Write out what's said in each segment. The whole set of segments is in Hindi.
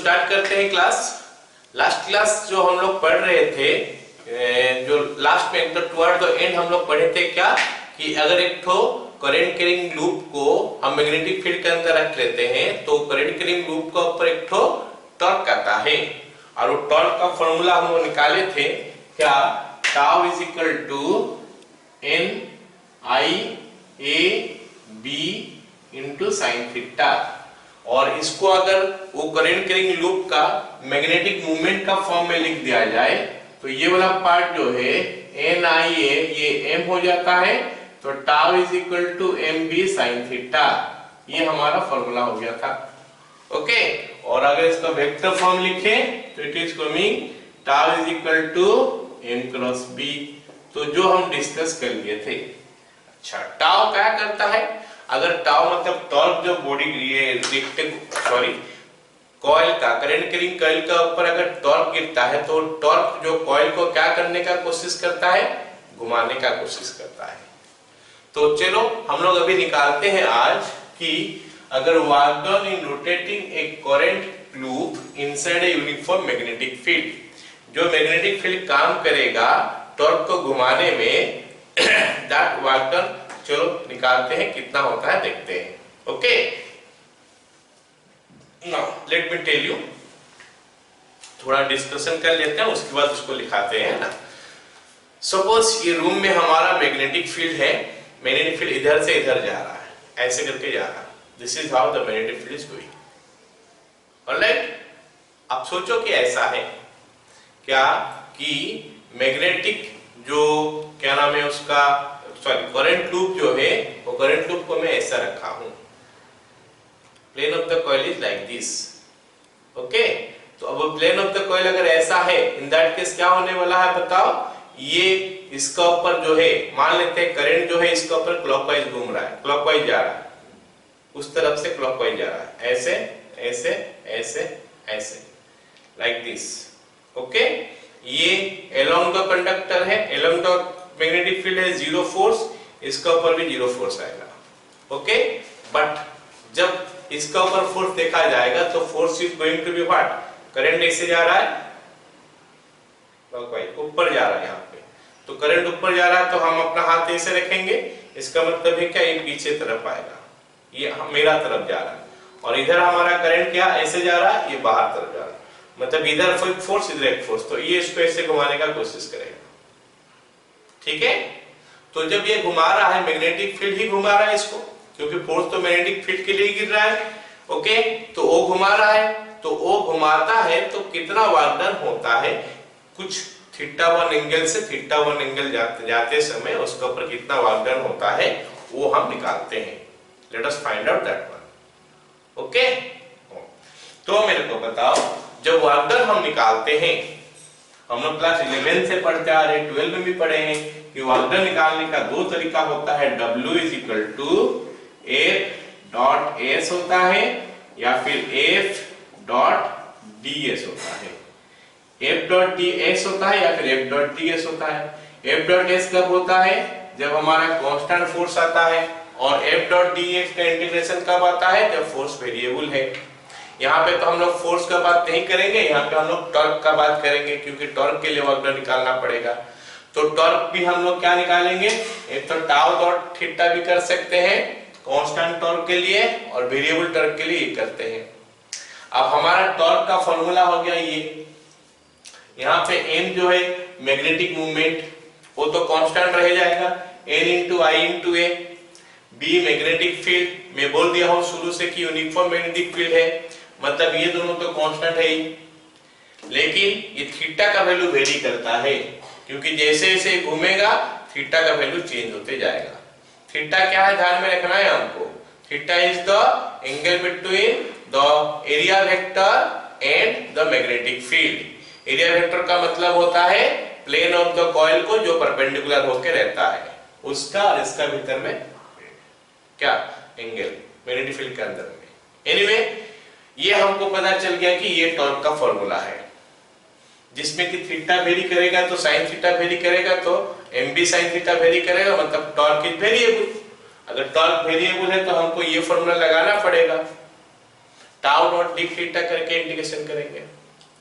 स्टार्ट करते हैं क्लास। लास्ट क्लास जो हम लोग पढ़ रहे थे, जो लास्ट में टुवर्ड द एंड हम लोग पढ़े थे क्या कि अगर एक ठो करंट कैरिंग लूप को हम मैग्नेटिक फील्ड के अंदर रख लेते हैं तो करंट कैरिंग लूप के ऊपर एक ठो टॉर्क आता है और वो टॉर्क का फॉर्मूला हम लोग निकाले थे क्या, tau is equal to N I A B into sine theta. और इसको अगर वो करंट कैरिंग लूप का मैग्नेटिक मूवमेंट का फॉर्म में लिख दिया जाए तो ये वाला पार्ट जो है एन आई ए ये एम हो जाता है, तो tau is equal to M B sine theta, ये हमारा फॉर्मूला हो गया था। ओके, और अगर इसका वेक्टर फॉर्म लिखे तो it is coming tau is equal to M cross B, तो जो हम डिस्कस कर लिए थे। अच्छा, टाउ क्या करता है, अगर टाउ मतलब टॉर्क जो बॉडी ये कॉइल का करंट कैरिंग कॉइल के ऊपर अगर टॉर्क गिरता है तो टॉर्क जो कॉइल को क्या करने का कोशिश करता है, घुमाने का कोशिश करता है। तो चलो हम लोग अभी निकालते हैं आज कि अगर work done in rotating A current loop inside a uniform magnetic field, जो मैग्नेटिक फील्ड काम करेगा टॉर्क को घुमाने में, दैट वर्क डन, चलो निकालते हैं कितना होता है देखते हैं। Okay, now let me tell you, थोड़ा डिस्कशन कर लेते हैं उसके बाद उसको लिखाते हैं ना। सपोज ये रूम में हमारा मैग्नेटिक फील्ड है, मैग्नेटिक फील्ड इधर से इधर जा रहा है, ऐसे करके जा रहा है, this is how the magnetic field is going. Alright, अब सोचो कि ऐसा है क्या कि मैग्नेटिक जो क्या नाम है उसका, सॉरी करंट लूप जो है वो करंट लूप को मैं ऐसा रखा हूं, plane of the coil is like this. Okay, तो अब प्लेन ऑफ द कॉइल अगर ऐसा है, इन दैट केस क्या होने वाला है बताओ, ये इसका ऊपर जो है मान लेते हैं करंट जो है इसका ऊपर क्लॉकवाइज घूम रहा है, क्लॉकवाइज जा रहा है, उस तरफ से क्लॉकवाइज जा रहा है, ऐसे ऐसे ऐसे ऐसे लाइक दिस। ओके, ये अलोंग द कंडक्टर है, अलोंग द मैग्नेटिक फील्ड है जीरो फोर्स, इसका ऊपर भी जीरो फोर्स आएगा। ओके, बट जब इसका ऊपर फोर्स देखा जाएगा तो force is going to be what, current ऐसे जा रहा है, क्लॉकवाइज ऊपर जा रहा है यहाँ पे, तो करंट ऊपर जा रहा है तो हम अपना हाथ ऐसे रखेंगे, इसका मतलब है क्या, ये पीछे तरफ आएगा, ये मेरा तरफ जा रहा है, और इधर हमारा करंट क्या ऐसे जा रहा है, ये बाहर तरफ जा रहा है, मतलब इधर फोर्स इधर एक फोर्स, तो ये इसको ऐसे घुमाने का कोशिश करेगा। ठीक है, तो जब ये घुमा रहा है, मैग्नेटिक फील्ड ही घुमा रहा है इसको, क्योंकि फोर्स तो मैग्नेटिक फील्ड के लिए गिर रहा है। ओके, तो वो घुमा रहा है, तो वो घुमाता है तो कितना वर्क डन होता है, कुछ थीटा वन एंगल से थीटा वन एंगल जाते समय उसके ऊपर कितना वर्क डन होता है वो हम निकालते हैं। Let us find out that one. Okay, तो मेरे को बताओ, जब वर्क डन हम निकालते हैं, हम लोग क्लास 11 से पढ़ते आ रहे, 12 में भी पढ़े हैं कि वर्क डन निकालने का दो तरीका होता है, W is equal to F dot S होता है या फिर F डॉट ds होता है। F डॉट ds होता है या फिर F डॉट ds होता है। F डॉट s कब होता है, जब हमारा कांस्टेंट फोर्स आता है, और F डॉट dx का इंटीग्रेशन कब आता है, जब फोर्स वेरिएबल है। यहाँ पे तो हम लोग फोर्स का बात नहीं करेंगे, यहाँ पे हम लोग टॉर्क का बात करेंगे, क्योंकि टॉर्क के लिए वर्क डन निकालना पड़ेगा। तो टॉर्क भी हम लोग क्या निकालेंगे, एक तो टाउ डॉट थीटा भी कर सकते हैं कांस्टेंट टॉर्क के लिए, और वेरिएबल टॉर्क के लिए करते हैं। अब हमारा टॉर्क का फॉर्मूला हो गया ये, यहाँ पे m जो है मैग्नेटिक मूवमेंट वो तो कांस्टेंट रह जाएगा, n इंटू आई इंटू ए, b मैग्नेटिक फील्ड, मैं बोल दिया हूँ शुरू से कि यूनिफॉर्म मैग्नेटिक फील्ड है, मतलब ये दोनों तो कांस्टेंट है ही, लेकिन ये थीटा का वैल्यू वेरी करता है, क्योंकि जैसे जैसे घूमेगा थीटा का वैल्यू चेंज होते जाएगा। थीटा क्या है ध्यान में रखना है हमको, theta is the angle between the area vector and the magnetic field. Area vector का मतलब होता है प्लेन ऑफ द कॉइल को जो परपेंडिकुलर होकर रहता है उसका, और इसका भीतर में क्या एंगल मैग्नेटिक फील्ड के अंदर में। एनीवे, ये हमको पता चल गया कि ये टॉर्क का फॉर्मूला है, जिसमें कि थीटा वेरी करेगा तो साइन थीटा वेरी करेगा, तो M B sine theta vary करेगा, मतलब टॉर्क इज वेरिएबल। अगर टॉर्क वेरिएबल है तो हमको ये फॉर्मूला लगाना पड़ेगा। टाउ डॉट डी थीटा करके इंटीग्रेशन करेंगे।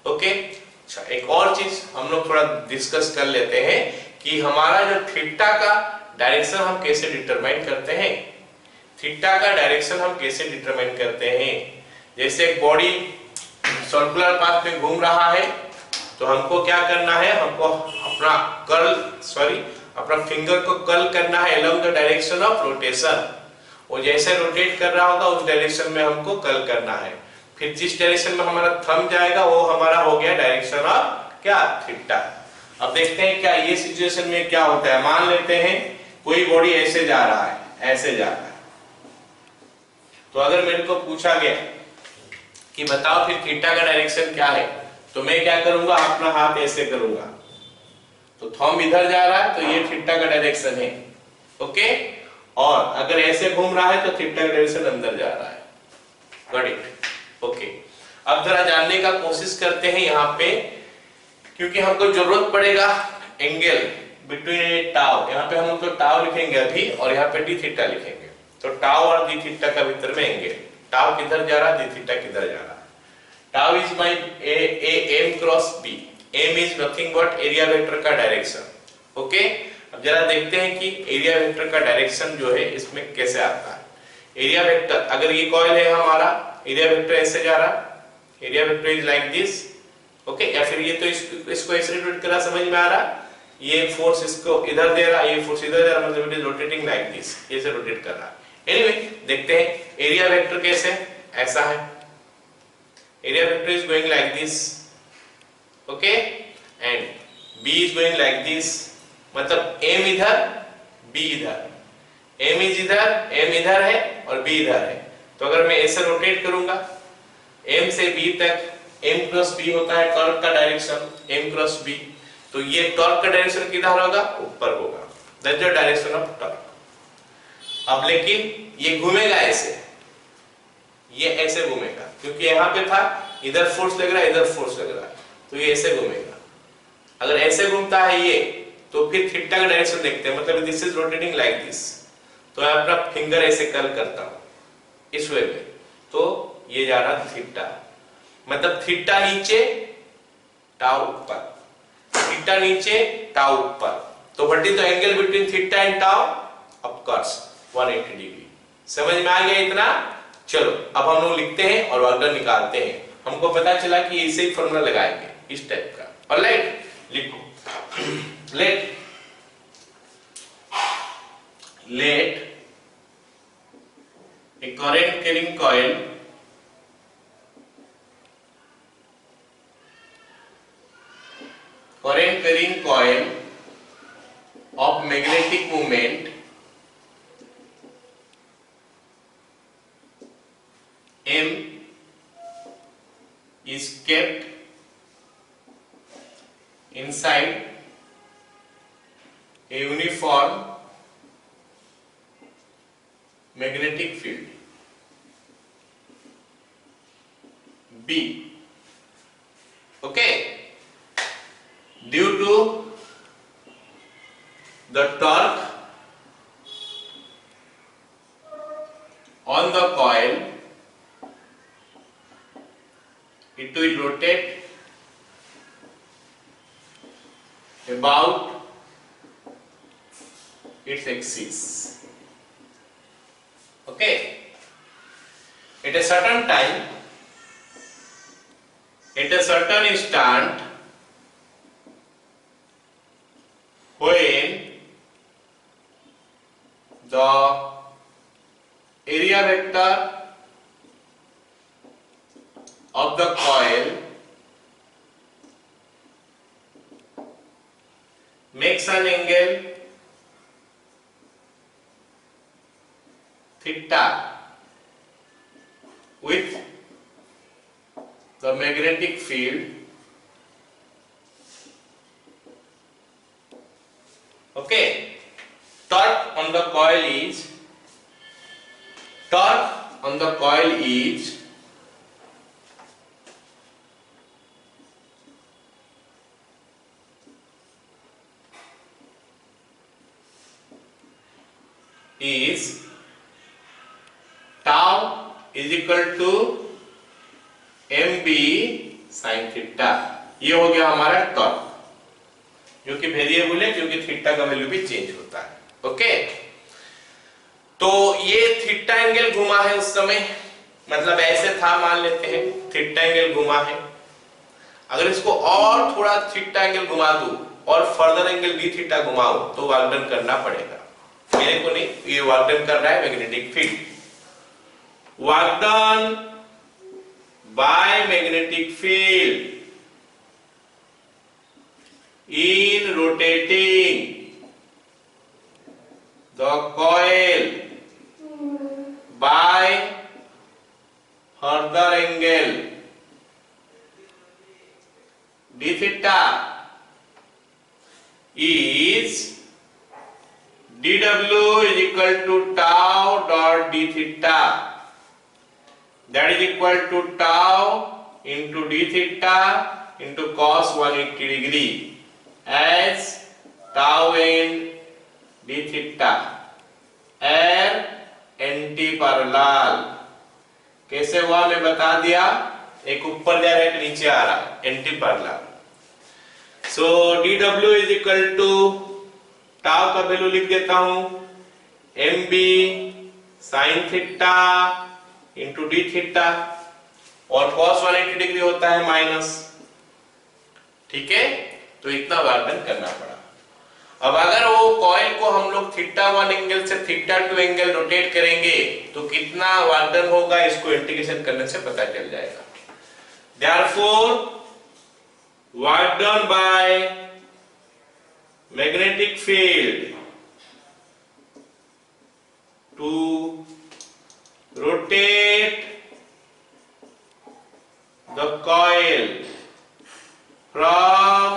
ओके, अच्छा एक और चीज हम लोग थोड़ा डिस्कस कर लेते हैं कि हमारा जो थीटा का डायरेक्शन हम कैसे डिटरमाइन करते हैं। थीटा का डायरेक्शन हम कैसे डिटरमाइन करते हैं, जैसे एक बॉडी सर्कुलर पाथ में घूम रहा है तो हमको क्या करना है, हमको अपना फिंगर को कर्ल करना है along the direction of rotation. वो जैसे रोटेट कर रहा होगा उस डायरेक्शन में हमको कर्ल करना है। फिर जिस डायरेक्शन में हमारा थंब जाएगा वो हमारा हो गया डायरेक्शन ऑफ क्या, थीटा। अब देखते हैं क्या ये सिचुएशन में क्या होता है। मान लेते हैं कोई बॉडी ऐसे जा रहा है, ऐसे जा रहा है, तो अगर मेरे को पूछा गया कि बताओ फिर थीटा का डायरेक्शन क्या है, तो मैं क्या करूंगा, अपना हाथ ऐसे करूंगा, तो थंब इधर जा रहा है तो ये थीटा का डायरेक्शन है। ओके, और अगर ऐसे घूम रहा है तो थीटा का डायरेक्शन अंदर जा रहा है। Got it. ओके, अब जरा जानने का कोशिश करते हैं यहाँ पे, क्योंकि हमको जरूरत पड़ेगा एंगल बिटवीन टाउ। यहाँ पे हम लोग तो टाउ लिखेंगे अभी और यहाँ पे डी थीटा लिखेंगे, तो टाउ और डी थीटा का भीतर में एंगल, टाउ किधर जा रहा है, डी थीटा किधर जा रहा है। Tau is my M cross B, M is nothing but area vector का डायरेक्शन। ओके, अब जरा देखते हैं कि एरिया वेक्टर का डायरेक्शन जो है इसमें कैसे आता है। एरिया वेक्टर, अगर ये कॉइल है हमारा, एरिया वेक्टर ऐसे जा रहा, area vector is like this. Okay, या फिर ये तो इसको ऐसे रोटेट करा, समझ में आ रहा, ये फोर्स इसको इधर दे रहा, ये फोर्स इधर दे रहा, मतलब it is rotating like this, ऐसे रोटेट कर रहा। एनीवे देखते हैं एरिया वेक्टर कैसे, ऐसा है, area vector is going like this. Okay, and B is going like this, मतलब एम इधर बी इधर, एम इज इधर, एम इधर है और बी इधर है। तो अगर मैं ऐसे रोटेट करूंगा एम से बी तक, एम क्रॉस बी होता है टॉर्क का डायरेक्शन, एम क्रॉस बी, तो ये टॉर्क का डायरेक्शन किधर होगा, ऊपर होगा, that is the direction of torque. अब लेकिन ये घूमेगा ऐसे, ये ऐसे घूमेगा, क्योंकि यहाँ पे था इधर फोर्स लग रहा है, इधर फोर्स लग रहा है, तो ये ऐसे घूमेगा। अगर ऐसे घूमता है ये, तो फिर थीटा का डायरेक्शन देखते हैं, मतलब this is rotating like this, तो मैं अपना फिंगर ऐसे कर्ल करता हूं इस वे में, तो ये जा रहा थीटा, मतलब थीटा नीचे टाउ ऊपर, थीटा नीचे टाउ ऊपर, तो what is the angle between theta and tau, of course 180 degree. समझ में आ गया इतना? चलो अब हम लोग लिखते हैं और ऑर्डर निकालते हैं। हमको पता चला कि इसे ही फॉर्मूला लगाएंगे इस टाइप का। ऑलराइट, लिखो, let a current carrying coil of magnetic moment M is kept inside a uniform magnetic field B. Okay, due to the torque on the coil, it will rotate about its axis. Okay, at a certain time, at a certain instant, when the area vector of the coil makes an angle theta with the magnetic field, okay, torque on the coil is tau is equal to sign theta. ये हो गया हमारा टॉर्क, जो कि वेरिएबल है क्योंकि थीटा का वैल्यू भी चेंज होता है। ओके, तो ये थीटा एंगल घुमा है उस समय, मतलब ऐसे था मान लेते हैं, थीटा एंगल घुमा है। अगर इसको और थोड़ा थीटा एंगल घुमा दूं और फर्दर एंगल डी थीटा घुमाऊं तो वर्क डन करना पड़ेगा। मेरे को नहीं, ये वर्क डन कर रहा है magnetic field. Work done by magnetic field in rotating the coil by further angle d theta is dw is equal to tau dot d theta, that is equal to tau into d theta into cos 180 degree as tau and d theta are anti-parallel। कैसे हुआ मैं बता दिया, एक ऊपर जा रहा है एक नीचे आ रहा है, antiparallel. So dw is equal to tau का वैल्यू लिख देता हूं mb sin theta into D theta, और cos 180 डिग्री होता है माइनस। ठीक है, तो इतना वर्क डन करना पड़ा। अब अगर वो कॉइल को हम लोग थीटा 1 एंगल से थीटा 2 एंगल रोटेट करेंगे तो कितना वर्क डन होगा, इसको इंटीग्रेशन करने से पता चल जाएगा। Therefore, work done by magnetic field to rotate the coil from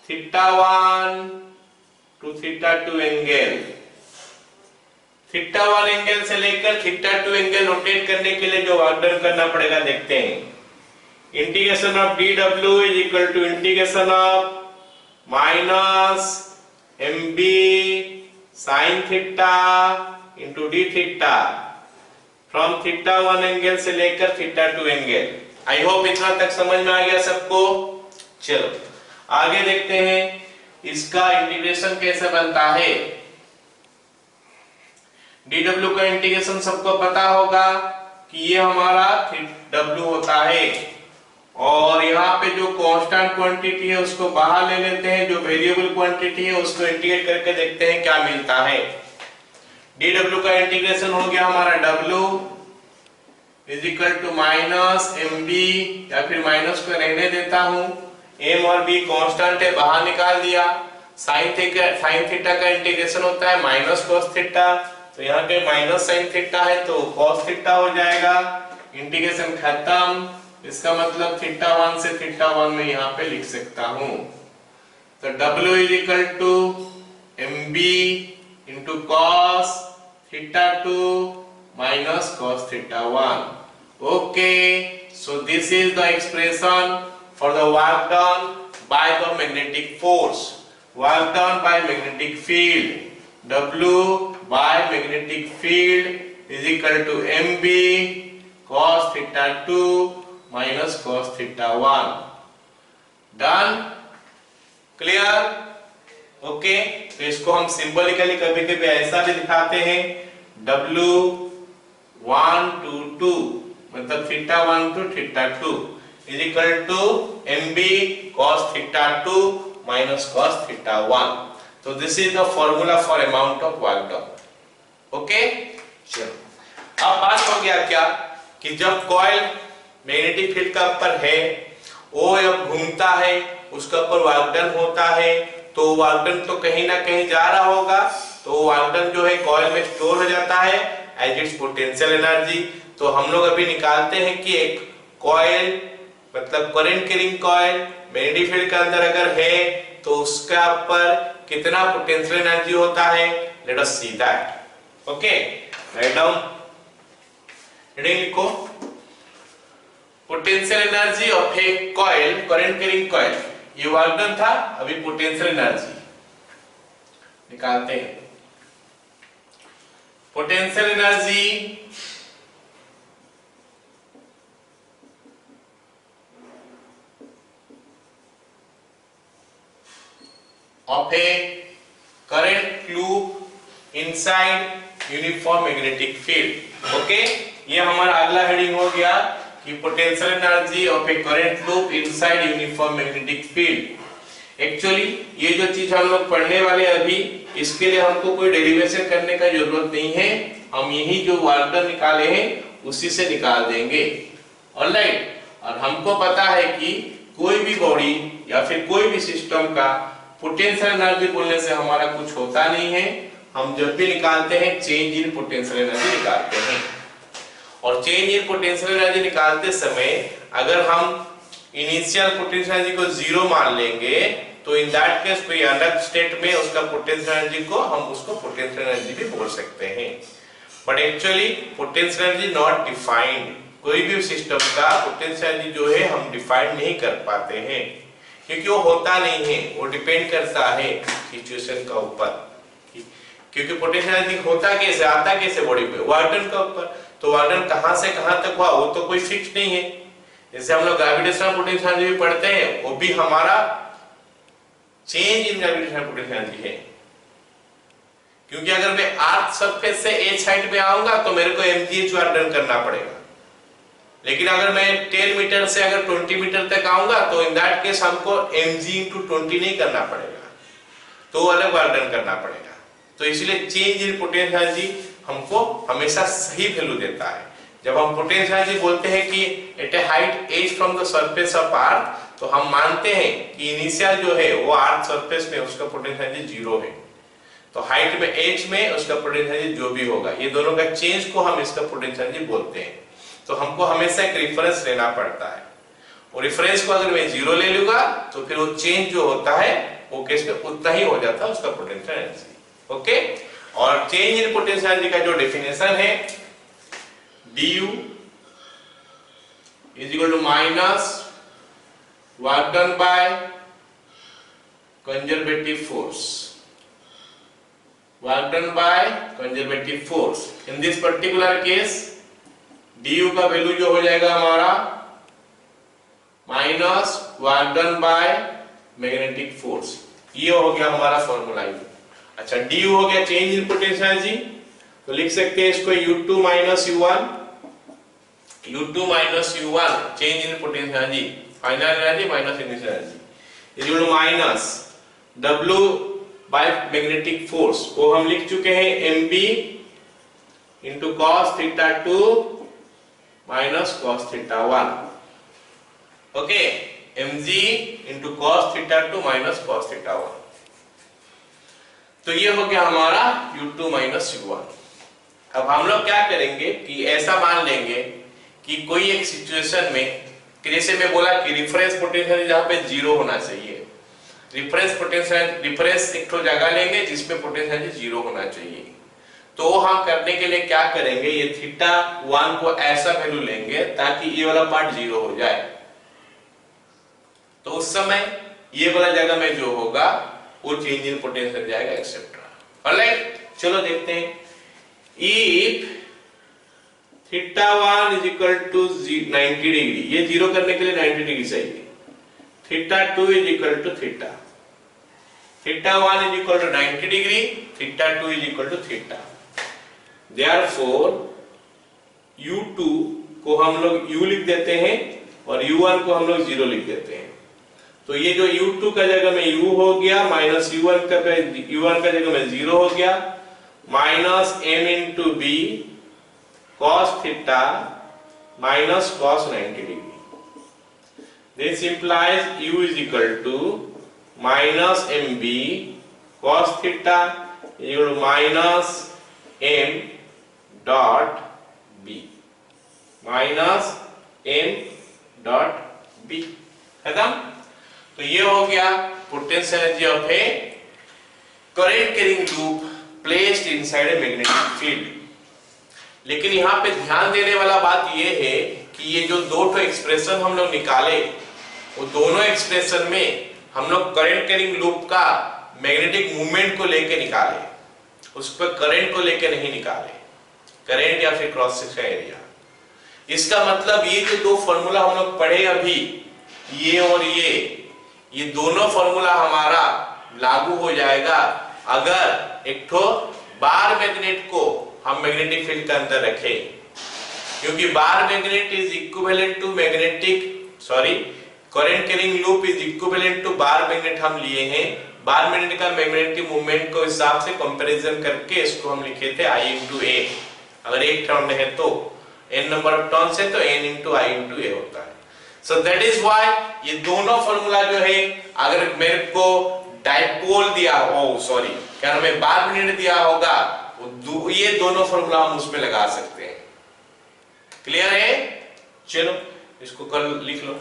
theta 1 to theta 2 angle. Theta 1 angle से लेकर थीटा 2 एंगल रोटेट करने के लिए जो वर्क डन करना पड़ेगा देखते हैं। Integration of dw is equal to integration of minus mb sin theta into D theta from theta 1 angle से लेकर थीटा 2 एंगल। आई होप इतना तक समझ में आ गया सबको। चलो आगे देखते हैं इसका इंटीग्रेशन कैसे बनता है। dw का इंटीग्रेशन सबको पता होगा कि ये हमारा w होता है, और यहाँ पे जो कांस्टेंट क्वांटिटी है उसको बाहर ले लेते हैं, जो वेरिएबल क्वांटिटी है उसको इंटीग्रेट करके देखते हैं क्या मिलता है। dw का इंटीग्रेशन हो गया हमारा w is equal to minus mb, या फिर माइनस को रहने देता हूं, m और b कांस्टेंट है बाहर निकाल दिया। साइन थीटा का इंटीग्रेशन होता है माइनस cos थीटा, तो यहाँ पे माइनस साइन थीटा है तो cos थीटा हो जाएगा। इंटीग्रेशन खत्म, इसका मतलब थीटा 1 से थीटा 1 में यहाँ पे लिख सकता हूँ। तो w is equal to mb into cos theta 2 minus cos theta 1। Okay, so this is the expression for the work done by the magnetic force, work done by magnetic field। W by magnetic field is equal to mb cos theta 2 minus cos theta 1। Done? Clear? Okay, तो इसको हम सिंबॉलिकली कभी कभी ऐसा भी दिखाते हैं, W1 to 2 मतलब theta 1 to theta 2 is equal to mb cos theta 2 minus cos theta 1। तो this is the formula for amount of work done। Okay, चलो अब बात हो गया क्या कि जब कॉइल मैग्नेटिक फील्ड का ऊपर है, वो जब घूमता है उसका ऊपर वर्क डन होता है, तो वर्क डन तो कहीं ना कहीं जा रहा होगा, तो वर्क डन जो है कॉइल में स्टोर हो जाता है एज इट्स पोटेंशियल एनर्जी। तो हम लोग अभी निकालते हैं कि एक कॉइल मतलब current carrying coil magnetic field के अंदर अगर है तो उसका ऊपर कितना पोटेंशियल एनर्जी होता है। Let us see that. Okay, right down, heading लिखो, potential energy of a coil, current carrying coil. ये वर्क डन था, अभी पोटेंशियल एनर्जी निकालते हैं। Potential energy of a current loop inside uniform magnetic field। Okay, ये हमारा अगला हेडिंग हो गया कि potential energy of a current loop inside uniform magnetic field. Actually ये जो चीज हम लोग पढ़ने वाले अभी, इसके लिए हमको कोई डेरिवेशन करने का जरूरत नहीं है, हम यही जो वर्क डन निकाले हैं उसी से निकाल देंगे। ऑलराइट, और हमको पता है कि कोई भी बॉडी या फिर कोई भी सिस्टम का पोटेंशियल एनर्जी बोलने से हमारा कुछ होता नहीं है। हम जब भी निकालते हैं चेंज इन पोटेंशियल एनर्जी निकालते हैं, और चेंज इन पोटेंशियल एनर्जी निकालते समय अगर हम इनिशियल पोटेंशियल एनर्जी को जीरो मान लेंगे तो इन दैट केस कोई अनदर स्टेट में उसका पोटेंशियल एनर्जी को हम उसको पोटेंशियल एनर्जी भी बोल सकते हैं। But actually potential energy not defined, कोई भी सिस्टम का पोटेंशियल एनर्जी जो है हम डिफाइन नहीं कर पाते हैं, क्योंकि वो होता नहीं है, वो डिपेंड करता है सिचुएशन का ऊपर। क्योंकि पोटेंशियल एनर्जी होता कैसे, आता कैसे बॉडी पे, वर्क डन का ऊपर। तो वर्क डन कहां से कहां तक हुआ वो तो कोई फिक्स नहीं है। जैसे हम लोग ग्रेविटेशनल पोटेंशियल एनर्जी भी पढ़ते हैं, वो भी हमारा change in gravitational potential energy है। क्योंकि अगर मैं अर्थ सरफेस से एच हाइट पे आऊंगा तो मेरे को mgh वर्क डन करना पड़ेगा, लेकिन अगर मैं 10 मीटर से अगर 20 मीटर तक आऊंगा तो इन दैट केस हमको mg/20 नहीं करना पड़ेगा, तो अलग वर्क डन करना पड़ेगा। तो इसलिए चेंज इन पोटेंशियल एनर्जी हमको हमेशा सही वैल्यू देता है। जब हम पोटेंशियल एनर्जी बोलते हैं कि at a height h from the surface of earth, तो हम मानते हैं कि इनिशियल जो है वो अर्थ सरफेस में उसका पोटेंशियल एनर्जी जीरो है, तो हाइट में h में उसका पोटेंशियल एनर्जी जो भी होगा, ये दोनों का चेंज को हम इसका पोटेंशियल एनर्जी बोलते हैं। तो हमको हमेशा एक रेफरेंस लेना पड़ता है, और रेफरेंस को अगर मैं जीरो ले लूंगा तो फिर वो चेंज जो होता है वो केस में उतना ही हो जाता है उसका पोटेंशियल एनर्जी। ओके, और चेंज इन पोटेंशियल एनर्जी का जो डेफिनेशन है, du is equal to minus work done by conservative force, work done by conservative force। in this particular case du का वैल्यू जो हो जाएगा हमारा minus work done by magnetic force, ये हो गया हमारा फॉर्मूला। अच्छा, du हो गया चेंज इन पोटेंशियल एनर्जी, तो लिख सकते हैं इसको u2 minus u1, u2 minus u1 change in potential energy, final energy minus initial energy is equal to minus w by magnetic force, को हम लिख चुके हैं mb into cos theta 2 minus cos theta 1। Okay, mg into cos theta 2 minus cos theta 1। तो ये हो गया हमारा u2 minus u1। अब हम लोग क्या करेंगे कि ऐसा मान लेंगे कि कोई एक सिचुएशन में, कि जैसे मैं बोला कि रिफरेंस पोटेंशियल जहां पे जीरो होना चाहिए, रिफरेंस एक तो जगह लेंगे जिसमें पोटेंशियल जीरो होना चाहिए। तो हम करने के लिए क्या करेंगे, ये थीटा 1 को ऐसा वैल्यू लेंगे ताकि ये वाला पार्ट जीरो हो जाए, तो उस समय ये वाला जगह में जो होगा वो चेंज इन पोटेंशियल जाएगा एक्सेट्रा। ऑलराइट, चलो देखते हैं। If theta 1 is equal to 90 degree, ये जीरो करने के लिए 90 डिग्री चाहिए, theta 2 is equal to theta, theta 1 is equal to 90 degree, theta 2 is equal to theta। Therefore u2 को हम लोग u लिख देते हैं और u1 को हम लोग जीरो लिख देते हैं। तो ये जो u2 का जगह में u हो गया, माइनस u1 का जगह में जीरो हो गया, minus m into B cos theta minus cos 90 degree. This implies u is equal to minus mb cos theta equal to minus m dot b, minus m dot b। खत्म। तो ये हो गया potential energy of a current carrying loop placed inside a magnetic field. लेकिन यहाँ पे ध्यान देने वाला बात ये है कि ये जो दो ठो एक्सप्रेशन हम लोग निकाले, वो दोनों एक्सप्रेशन में हम लोग करंट कैरिंग लूप का मैग्नेटिक मूवमेंट को लेके निकाले, उस पर करंट को लेके नहीं निकाले, करंट या फिर क्रॉस सेक्शन एरिया। इसका मतलब ये जो दो फॉर्मूला हम लोग पढ़े अभी, ये और ये दोनों फॉर्मूला हमारा लागू हो जाएगा अगर एक ठो बार मैग्नेट को हम मैग्नेटिक फील्ड के अंदर रखें, क्योंकि bar magnet is equivalent to current carrying loop is equivalent to bar magnet हम लिए हैं। बार मैग्नेट का मैग्नेटिक मूवमेंट को हिसाब से कंपैरिजन करके इसको हम लिखे थे I into A। अगर एक टर्न है तो n नंबर ऑफ टर्न्स है तो n into I into A होता है। सो दैट इज व्हाई ये दोनों फार्मूला जो है, अगर मेरे को डाइपोल दिया क्या नाम है, बार मैग्नेट दिया होगा, ये दोनों फार्मूला हम उसमें लगा सकते हैं। क्लियर है? चलो इसको कल लिख लो।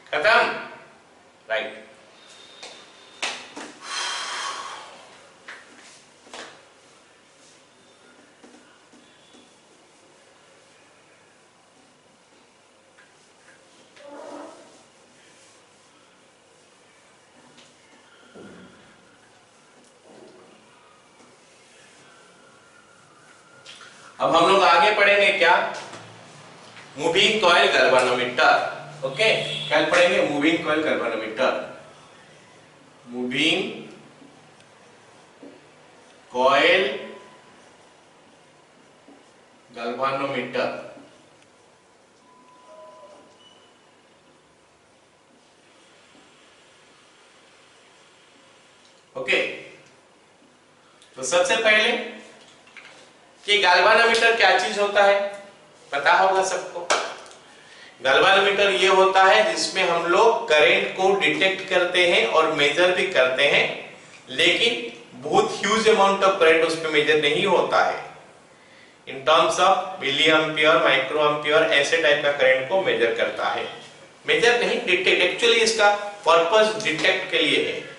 खत्म? राइट। अब हम लोग आगे पढ़ेंगे क्या? Moving coil galvanometer. ओके, कल पढ़ेंगे moving coil galvanometer. Moving coil galvanometer. Okay, तो सबसे पहले कि गैल्वेनोमीटर क्या चीज होता है पता होगा सबको। गैल्वेनोमीटर ये होता है जिसमें हम लोग करंट को डिटेक्ट करते हैं और मेजर भी करते हैं, लेकिन बहुत ह्यूज अमाउंट ऑफ करंट उस पे मेजर नहीं होता है। In terms of milli ampere, micro ampere, ऐसे टाइप का करंट को मेजर करता है। मेजर नहीं, डिटेक्ट। एक्चुअली इसका पर्पस डिटेक्ट के लिए है।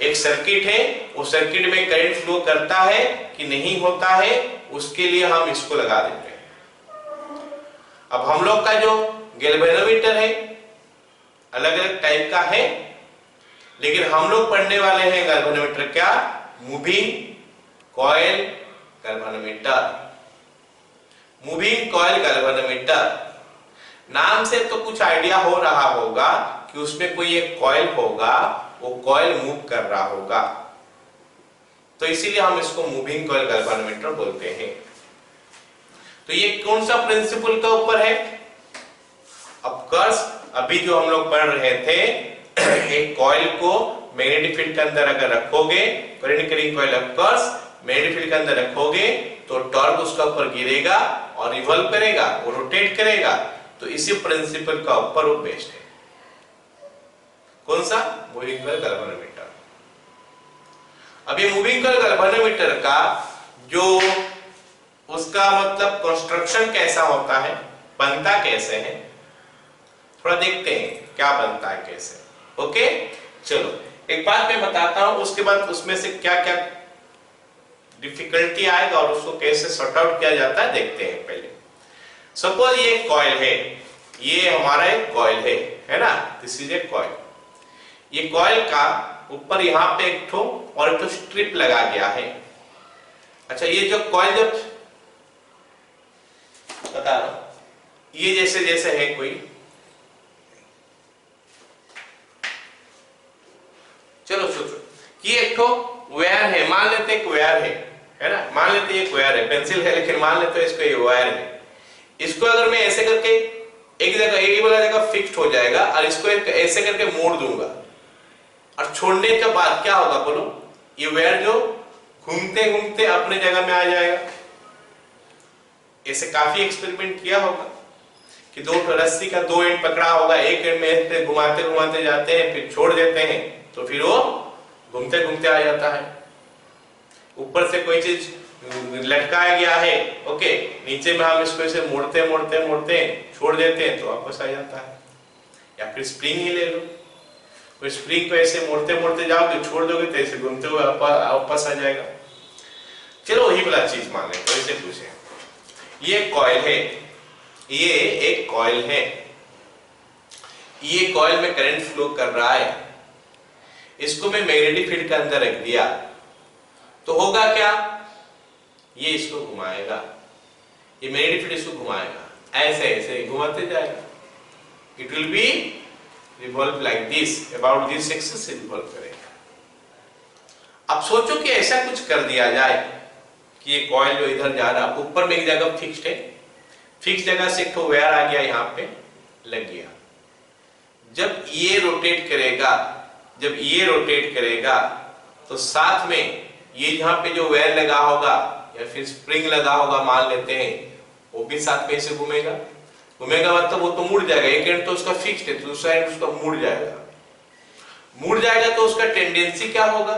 एक सर्किट है, उस सर्किट में करंट फ्लो करता है कि नहीं होता है, उसके लिए हम इसको लगा देते हैं। अब हम लोग का जो गैल्वेनोमीटर है अलग अलग टाइप का है, लेकिन हम लोग पढ़ने वाले हैं गैल्वेनोमीटर क्या? Moving coil galvanometer. Moving coil galvanometer नाम से तो कुछ आइडिया हो रहा होगा कि उसमें कोई एक कॉइल होगा, वो कॉइल मूव कर रहा होगा, तो इसीलिए हम इसको मूविंग कॉइल गैल्वेनोमीटर बोलते हैं। तो ये कौन सा प्रिंसिपल के ऊपर है? ऑफ कोर्स अभी जो हम लोग पढ़ रहे थे, एक कॉइल को मैग्नेटिक फील्ड के अंदर अगर रखोगे, current carrying coil of course magnetic field के अंदर रखोगे तो टॉर्क उसका ऊपर गिरेगा और रिवॉल्व करेगा, वो रोटेट करेगा। तो इसी प्रिंसिपल का ऊपर वो बेस्ड है। कौन सा? Moving coil galvanometer. अभी मूविंग कॉइल गैल्वेनोमीटर का जो उसका मतलब कंस्ट्रक्शन कैसा होता है, बनता कैसे है, थोड़ा देखते हैं क्या बनता है कैसे। ओके, चलो एक बात मैं बताता हूं, उसके बाद उसमें से क्या क्या डिफिकल्टी आएगा और उसको कैसे सॉर्ट आउट किया जाता है देखते हैं। पहले सपोज ये कॉइल है, ये हमारा एक कॉइल है ना, दिस इज ए कॉइल। ये कॉइल का ऊपर यहाँ पे एक ठो और एक ठो स्ट्रिप लगा गया है। अच्छा, ये जो कॉइल जब बता रहा हूं, ये जैसे जैसे है कोई, चलो सोचो कि एक ठो वायर है, मान लेते एक वायर है ना, मान लेते एक वायर है, पेंसिल है लेकिन मान लेते इसको ये वायर है। इसको अगर मैं ऐसे करके एक जगह, एक वाला जगह फिक्स्ड हो जाएगा और इसको ऐसे करके मोड़ दूंगा और छोड़ने के बाद क्या होगा बोलो? ये वायर जो घूमते घूमते अपने जगह में आ जाएगा। ऐसे काफी एक्सपेरिमेंट किया होगा कि दो रस्सी का दो एंड पकड़ा होगा, एक एंड में ऐसे घुमाते घुमाते जाते हैं, फिर छोड़ देते हैं तो फिर वो घूमते घूमते आ जाता है। ऊपर से कोई चीज लटकाया गया है, ओके, नीचे में हम इसको ऐसे मोड़ते मोड़ते मोड़ते छोड़ देते हैं तो वापस आ जाता है। या फिर स्प्रिंग ही ले लो, कोई स्प्रिंग को ऐसे मोड़ते मोड़ते जाओगे, छोड़ दोगे तो ऐसे घूमते हुए वापस आ जाएगा। चलो वही वाला चीज मान लें, तो ऐसे पूछे ये कॉइल है, ये एक कॉइल है, ये कॉइल में करंट फ्लो कर रहा है, इसको मैं मैग्नेटिक फील्ड के अंदर रख दिया तो होगा क्या? ये इसको घुमाएगा, ये मैग्नेटिक फील्ड इसको घुमाएगा, ऐसे ऐसे घुमाते जाएगा। It will be revolve like this, about this axis से रिवॉल्व करेगा। अब सोचो कि ऐसा कुछ कर दिया जाए कि ये कॉइल जो इधर जा रहा है ऊपर में एक जगह फिक्स्ड है, फिक्स जगह से एक तो वायर आ गया यहाँ पे लग गया। जब ये रोटेट करेगा तो साथ में ये यहाँ पे जो वायर लगा होगा या फिर स्प्रिंग लगा होगा मान लेते हैं, वो भी साथ में ऐसे घूमेगा मतलब वो तो मुड़ जाएगा। एक एंड तो उसका फिक्स्ड है, दूसरा एंड उसका मुड़ जाएगा तो उसका टेंडेंसी क्या होगा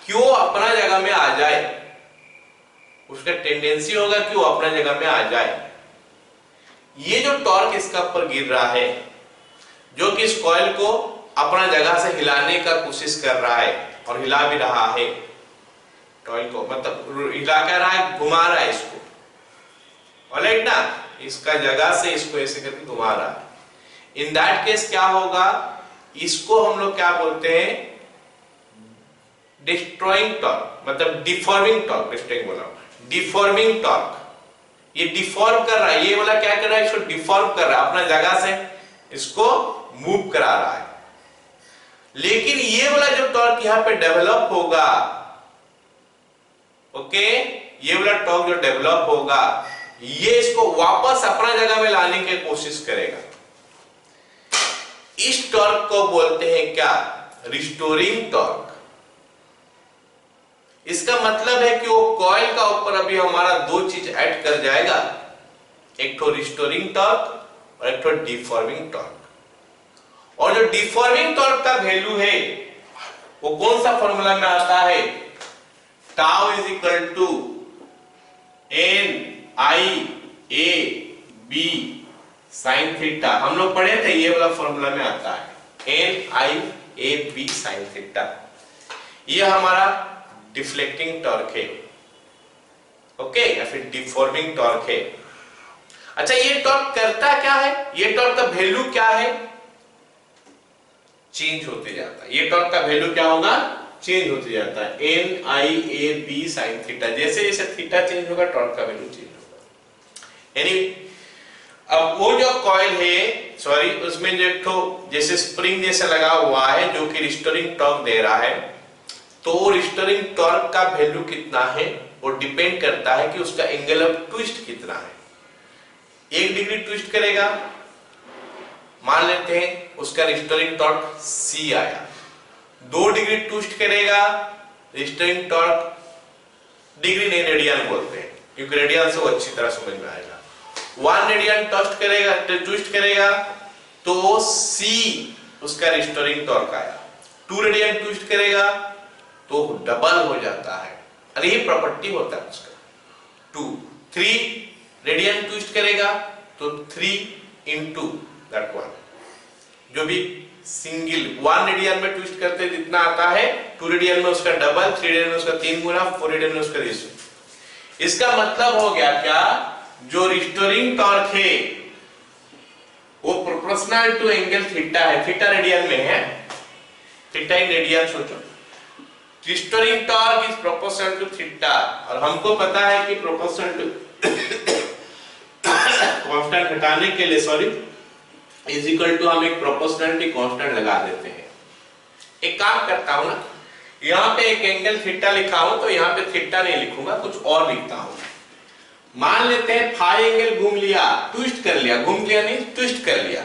कि वो अपना जगह में आ जाए, उसका टेंडेंसी होगा कि वो अपना जगह में आ जाए। ये जो टॉर्क इसका ऊपर गिर रहा है जो कि इस कॉइल को अपना जगह से हिलाने का कोशिश कर रहा है और हिला भी रहा है, कॉइल को मतलब हिला कर रहा है, घुमा रहा है इसको, ऑलराइट ना, इसका जगह से इसको ऐसे करके घुमा रहा है। इन दैट केस क्या होगा, इसको हम लोग क्या बोलते हैं, डिस्ट्रॉइंग टॉर्क, मतलब डिफॉर्मिंग टॉर्क, मिस्टेक बोला, डिफॉर्मिंग टॉर्क। ये डिफॉर्म कर रहा है, ये वाला क्या कर रहा है, इसको डिफॉर्म कर रहा है, अपना जगह से इसको मूव करा रहा है। लेकिन ये वाला जो टॉर्क यहां पे डेवलप होगा, ओके, ये वाला टॉर्क जो डेवलप होगा ये इसको वापस अपना जगह में लाने की कोशिश करेगा। इस टॉर्क को बोलते हैं क्या, रिस्टोरिंग टॉर्क। इसका मतलब है कि वो कॉइल का ऊपर अभी हमारा दो चीज ऐड कर जाएगा, एक तो रिस्टोरिंग टॉर्क और एक तो डिफॉर्मिंग टॉर्क। और जो डिफॉर्मिंग टॉर्क का वैल्यू है वो कौन सा फॉर्मूला में आता है, tau is equal to N I A B sine theta. हम लोग पढ़े थे, ये वाला फॉर्मूला में आता है N I A B sine theta. ये हमारा डिफ्लेक्टिंग टॉर्क है, ओके, या फिर डिफॉर्मिंग टॉर्क है। अच्छा, ये टॉर्क करता क्या है, ये टॉर्क का वैल्यू क्या है, चेंज होते जाता है। ये टॉर्क का वैल्यू क्या होगा, चेंज होते जाता है, N I A B sine theta. जैसे जैसे थीटा चेंज होगा टॉर्क का वैल्यू चेंज होगा। यानी अब वो जो कॉइल है, सॉरी, उसमें जो एक तो जैसे स्प्रिंग जैसा लगा हुआ है जो कि रिस्टोरिंग टॉर्क दे रहा है, तो रिस्टोरिंग टॉर्क का वैल्यू कितना है वो डिपेंड करता है कि उसका एंगल ऑफ ट्विस्ट कितना है। 1 डिग्री ट्विस्ट करेगा, मान लेते हैं उसका रिस्टोरिंग टॉर्क C आया। 2 डिग्री ट्विस्ट करेगा, रिस्टोरिंग टॉर्क, डिग्री नहीं रेडियन बोलते हैं क्योंकि रेडियन से वो अच्छी तरह समझ में आएगा। 1 रेडियन ट्विस्ट करेगा तो C उसका रिस्टोरिंग टॉर्क आया। 2 रेडियन ट्विस्ट करेगा तो डबल हो जाता है, अरे ये प्रॉपर्टी होता है उसका। 2 3 रेडियन ट्विस्ट करेगा तो 3 into that 1, जो भी सिंगल 1 रेडियन में ट्विस्ट करते जितना आता है, 2 रेडियन में उसका डबल, 3 रेडियन में उसका 3 गुना, 4 रेडियन में उसका रेशियो। इसका मतलब हो गया क्या, जो रिस्टोरिंग टॉर्क है वो प्रोपोर्शनल टू एंगल थीटा है, थीटा रेडियन में है, थीटा इन रेडियन सोचो। Restoring torque is proportional to theta, और हमको पता है कि प्रोपोर्शनल टू कांस्टेंट हटाने के लिए, सॉरी, इज इक्वल टू हम एक प्रोपोर्शनलिटी कांस्टेंट लगा देते हैं। एक काम करता हूं ना, यहां पे एक एंगल थीटा लिखा हूं तो यहां पे थीटा नहीं लिखूंगा, कुछ और लिखता हूं। मान लेते हैं फाई एंगल घूम लिया, ट्विस्ट कर लिया, घूम लिया नहीं, ट्विस्ट कर लिया।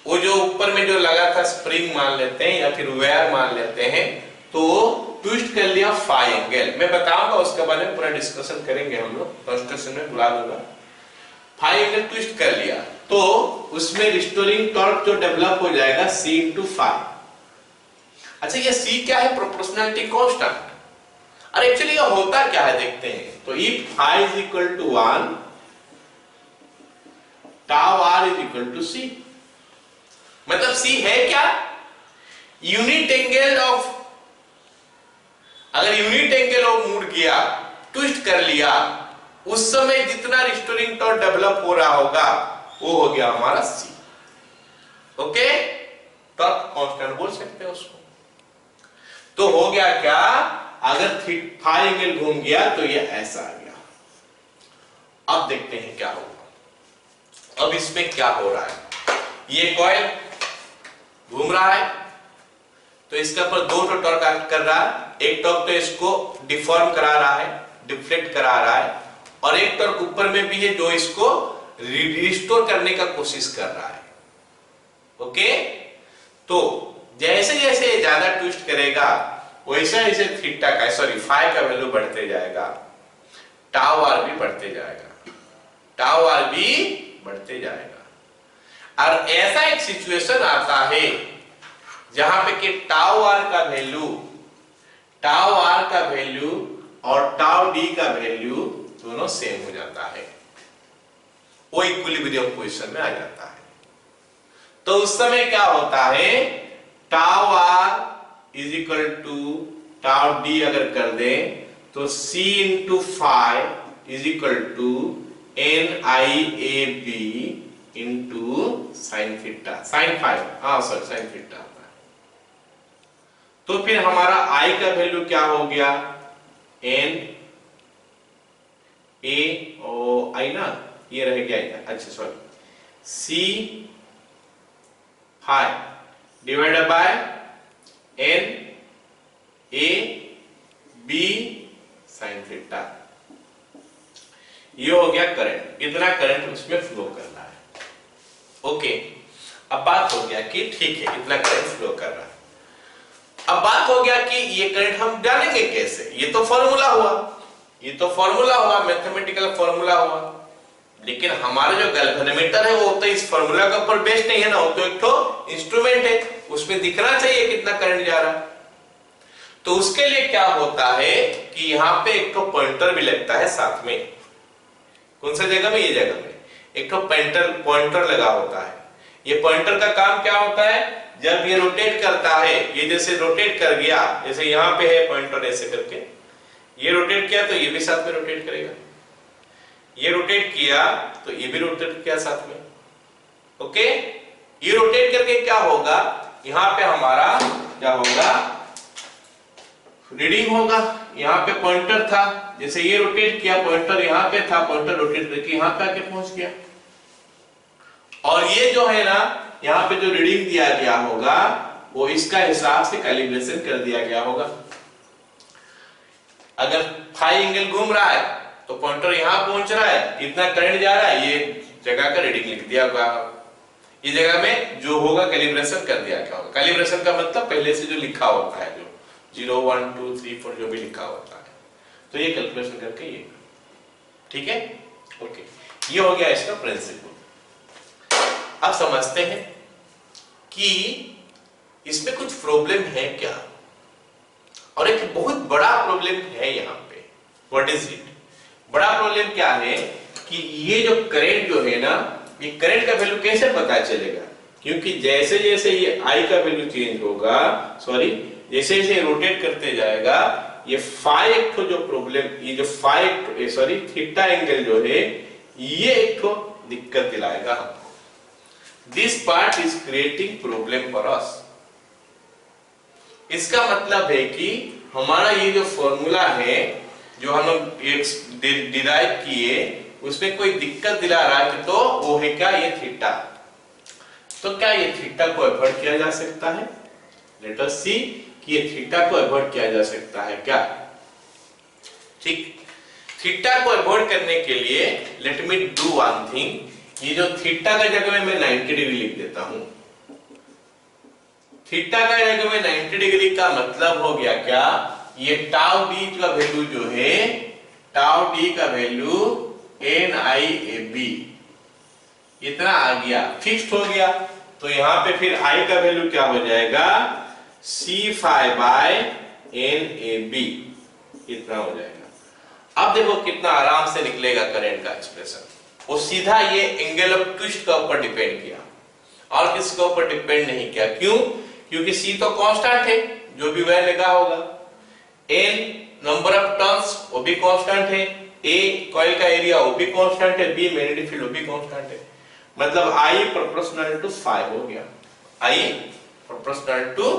वो जो ऊपर में जो लगा था स्प्रिंग मान लेते हैं या फिर वायर मान लेते हैं, तो ट्विस्ट कर लिया फाई एंगल। मैं बताऊंगा उसके बारे में, पूरा डिस्कशन करेंगे हम लोग, कंस्ट्रक्शन में बुला दूंगा। फाई एंगल ट्विस्ट कर लिया तो उसमें रिस्टोरिंग टॉर्क जो डेवलप हो जाएगा C into फाई। अच्छा, ये C क्या है, प्रोपोर्शनलिटी कांस्टेंट। और एक्चुअली ये होता क्या है देखते हैं। तो if phi is equal to 1, tau R is equal to C। मतलब C है क्या, यूनिट एंगल ऑफ, अगर यूनिट एंगल ऑफ मुड़ गया, ट्विस्ट कर लिया, उस समय जितना रिस्टोरिंग टॉर्क डेवलप हो रहा होगा वो हो गया हमारा C, ओके, टॉर्क कांस्टेंट बोल सकते हैं उसको। तो हो गया क्या, अगर फाई एंगल घूम गया तो ये ऐसा आ गया। अब देखते हैं क्या होगा, अब इसमें क्या हो रहा है। ये कॉइल घूम रहा है तो इसके ऊपर दो टॉर्क एक्ट कर रहा है, एक टॉर्क तो इसको डिफॉर्म करा रहा है, डिफ्लेक्ट करा रहा है, और एक टॉर्क ऊपर में भी है जो इसको रिस्टोर करने का कोशिश कर रहा है। ओके, तो जैसे जैसे ज्यादा ट्विस्ट करेगा वैसे वैसे थीटा का सॉरी फाई का वैल्यू बढ़ते जाएगा, टाउ आर भी बढ़ते जाएगा, टाउ आर भी बढ़ते जाएगा। और ऐसा एक सिचुएशन आता है जहां पे कि टाउ आर का वैल्यू और टाउ डी का वैल्यू दोनों सेम हो जाता है, वो इक्विलिब्रियम पोजीशन में आ जाता है। तो उस समय क्या होता है, tau R is equal to tau D अगर कर दें तो c into five is equal to N I A B into sine theta, sine five, हाँ सॉरी साइन थीटा होता है। तो फिर हमारा i का वैल्यू क्या हो गया, एन ए ओ आई ना, ये रह गया, अच्छा sorry, c five divided by N A B sine theta, ये हो गया करंट, इतना करंट उसमें फ्लो करना है। ओके, अब बात हो गया कि ठीक है इतना करंट फ्लो कर रहा है। अब बात हो गया कि ये करंट हम जानेंगे कैसे, ये तो फॉर्मूला हुआ, मैथमेटिकल फॉर्मूला हुआ, लेकिन हमारा जो गैल्वेनोमीटर है वो तो इस फॉर्मूला के ऊपर बेस्ड नहीं है ना, वो तो एक तो इंस्ट्रूमेंट है, उसमें दिखना चाहिए कितना करंट जा रहा है। तो उसके लिए क्या होता है कि यहाँ पे एक तो पॉइंटर भी लगता है साथ में, कौन सा जगह में, ये जगह में एक तो पॉइंटर लगा होता है। ये पॉइंटर का काम क्या होता है, जब ये रोटेट करता है, ये जैसे रोटेट कर गया, जैसे यहाँ पे है पॉइंटर ऐसे करके, ये रोटेट किया तो ये भी साथ में रोटेट करेगा, ये रोटेट किया तो ये भी रोटेट किया साथ में। ओके, ये रोटेट करके क्या होगा, यहाँ पे हमारा क्या होगा, रीडिंग होगा। यहाँ पे पॉइंटर था, जैसे ये रोटेट किया, पॉइंटर यहाँ पे था, पॉइंटर रोटेट करके यहाँ पे आके पहुंच गया, और ये जो है ना यहाँ पे जो रीडिंग दिया गया होगा वो इसका हिसाब से कैलिब्रेशन कर दिया गया होगा। अगर फाई एंगल घूम रहा है तो पॉइंटर यहाँ पहुंच रहा है, इतना करंट जा रहा है, ये जगह का रीडिंग लिख दिया होगा, ये जगह में जो होगा कैलिब्रेशन कर दिया गया होगा। कैलिब्रेशन का मतलब पहले से जो लिखा होता है, जो 0 1 2 3 4 जो भी लिखा होता है, तो ये कैलकुलेशन करके ये, ठीक है। ओके, ये हो गया इसका प्रिंसिपल। अब समझते हैं कि इसमें कुछ प्रॉब्लम है क्या, और एक बहुत बड़ा प्रॉब्लम है यहाँ पे। What is it? बड़ा प्रॉब्लम क्या है कि ये जो करंट जो है ना, ये करंट का वैल्यू कैसे पता चलेगा, क्योंकि जैसे जैसे ये I का वैल्यू चेंज होगा, सॉरी जैसे जैसे रोटेट करते जाएगा, ये फाई एक तो जो प्रॉब्लम, ये जो फाई सॉरी थीटा एंगल जो है, ये एक तो दिक्कत दिलाएगा हमको। This part is creating problem for us. इसका मतलब है कि हमारा ये जो फॉर्मूला है जो हम लोग डिराइव किए, उसमें कोई दिक्कत दिला रहा है, तो वो है क्या, ये थीटा। तो क्या ये थीटा को अवॉइड किया जा सकता है? लेट अस सी कि ये थीटा को अवॉइड किया जा सकता है क्या। ठीक, थीटा को अवॉइड करने के लिए let me do one thing. ये जो थीटा का जगह में मैं 90 डिग्री लिख देता हूं। थीटा का जगह में 90 डिग्री का मतलब हो गया क्या, ये टाउ डी का वैल्यू जो है, टाउ डी का value N I A B इतना आ गया, फिक्स्ड हो गया। तो यहां पे फिर आई का वैल्यू क्या हो जाएगा, C phi by N A B इतना हो जाएगा। अब देखो कितना आराम से निकलेगा करंट का एक्सप्रेशन। वो सीधा ये एंगल ऑफ ट्विस्ट के ऊपर डिपेंड किया और किसके ऊपर डिपेंड नहीं किया। क्यों? क्योंकि सी तो कांस्टेंट है, जो भी वह लगा होगा, एन नंबर ऑफ टर्न्स वो भी कांस्टेंट है, ए कॉइल का एरिया वो भी कांस्टेंट है, बी मैग्नेटिक फील्ड वो भी कांस्टेंट है। मतलब I proportional to 5 हो गया, I proportional to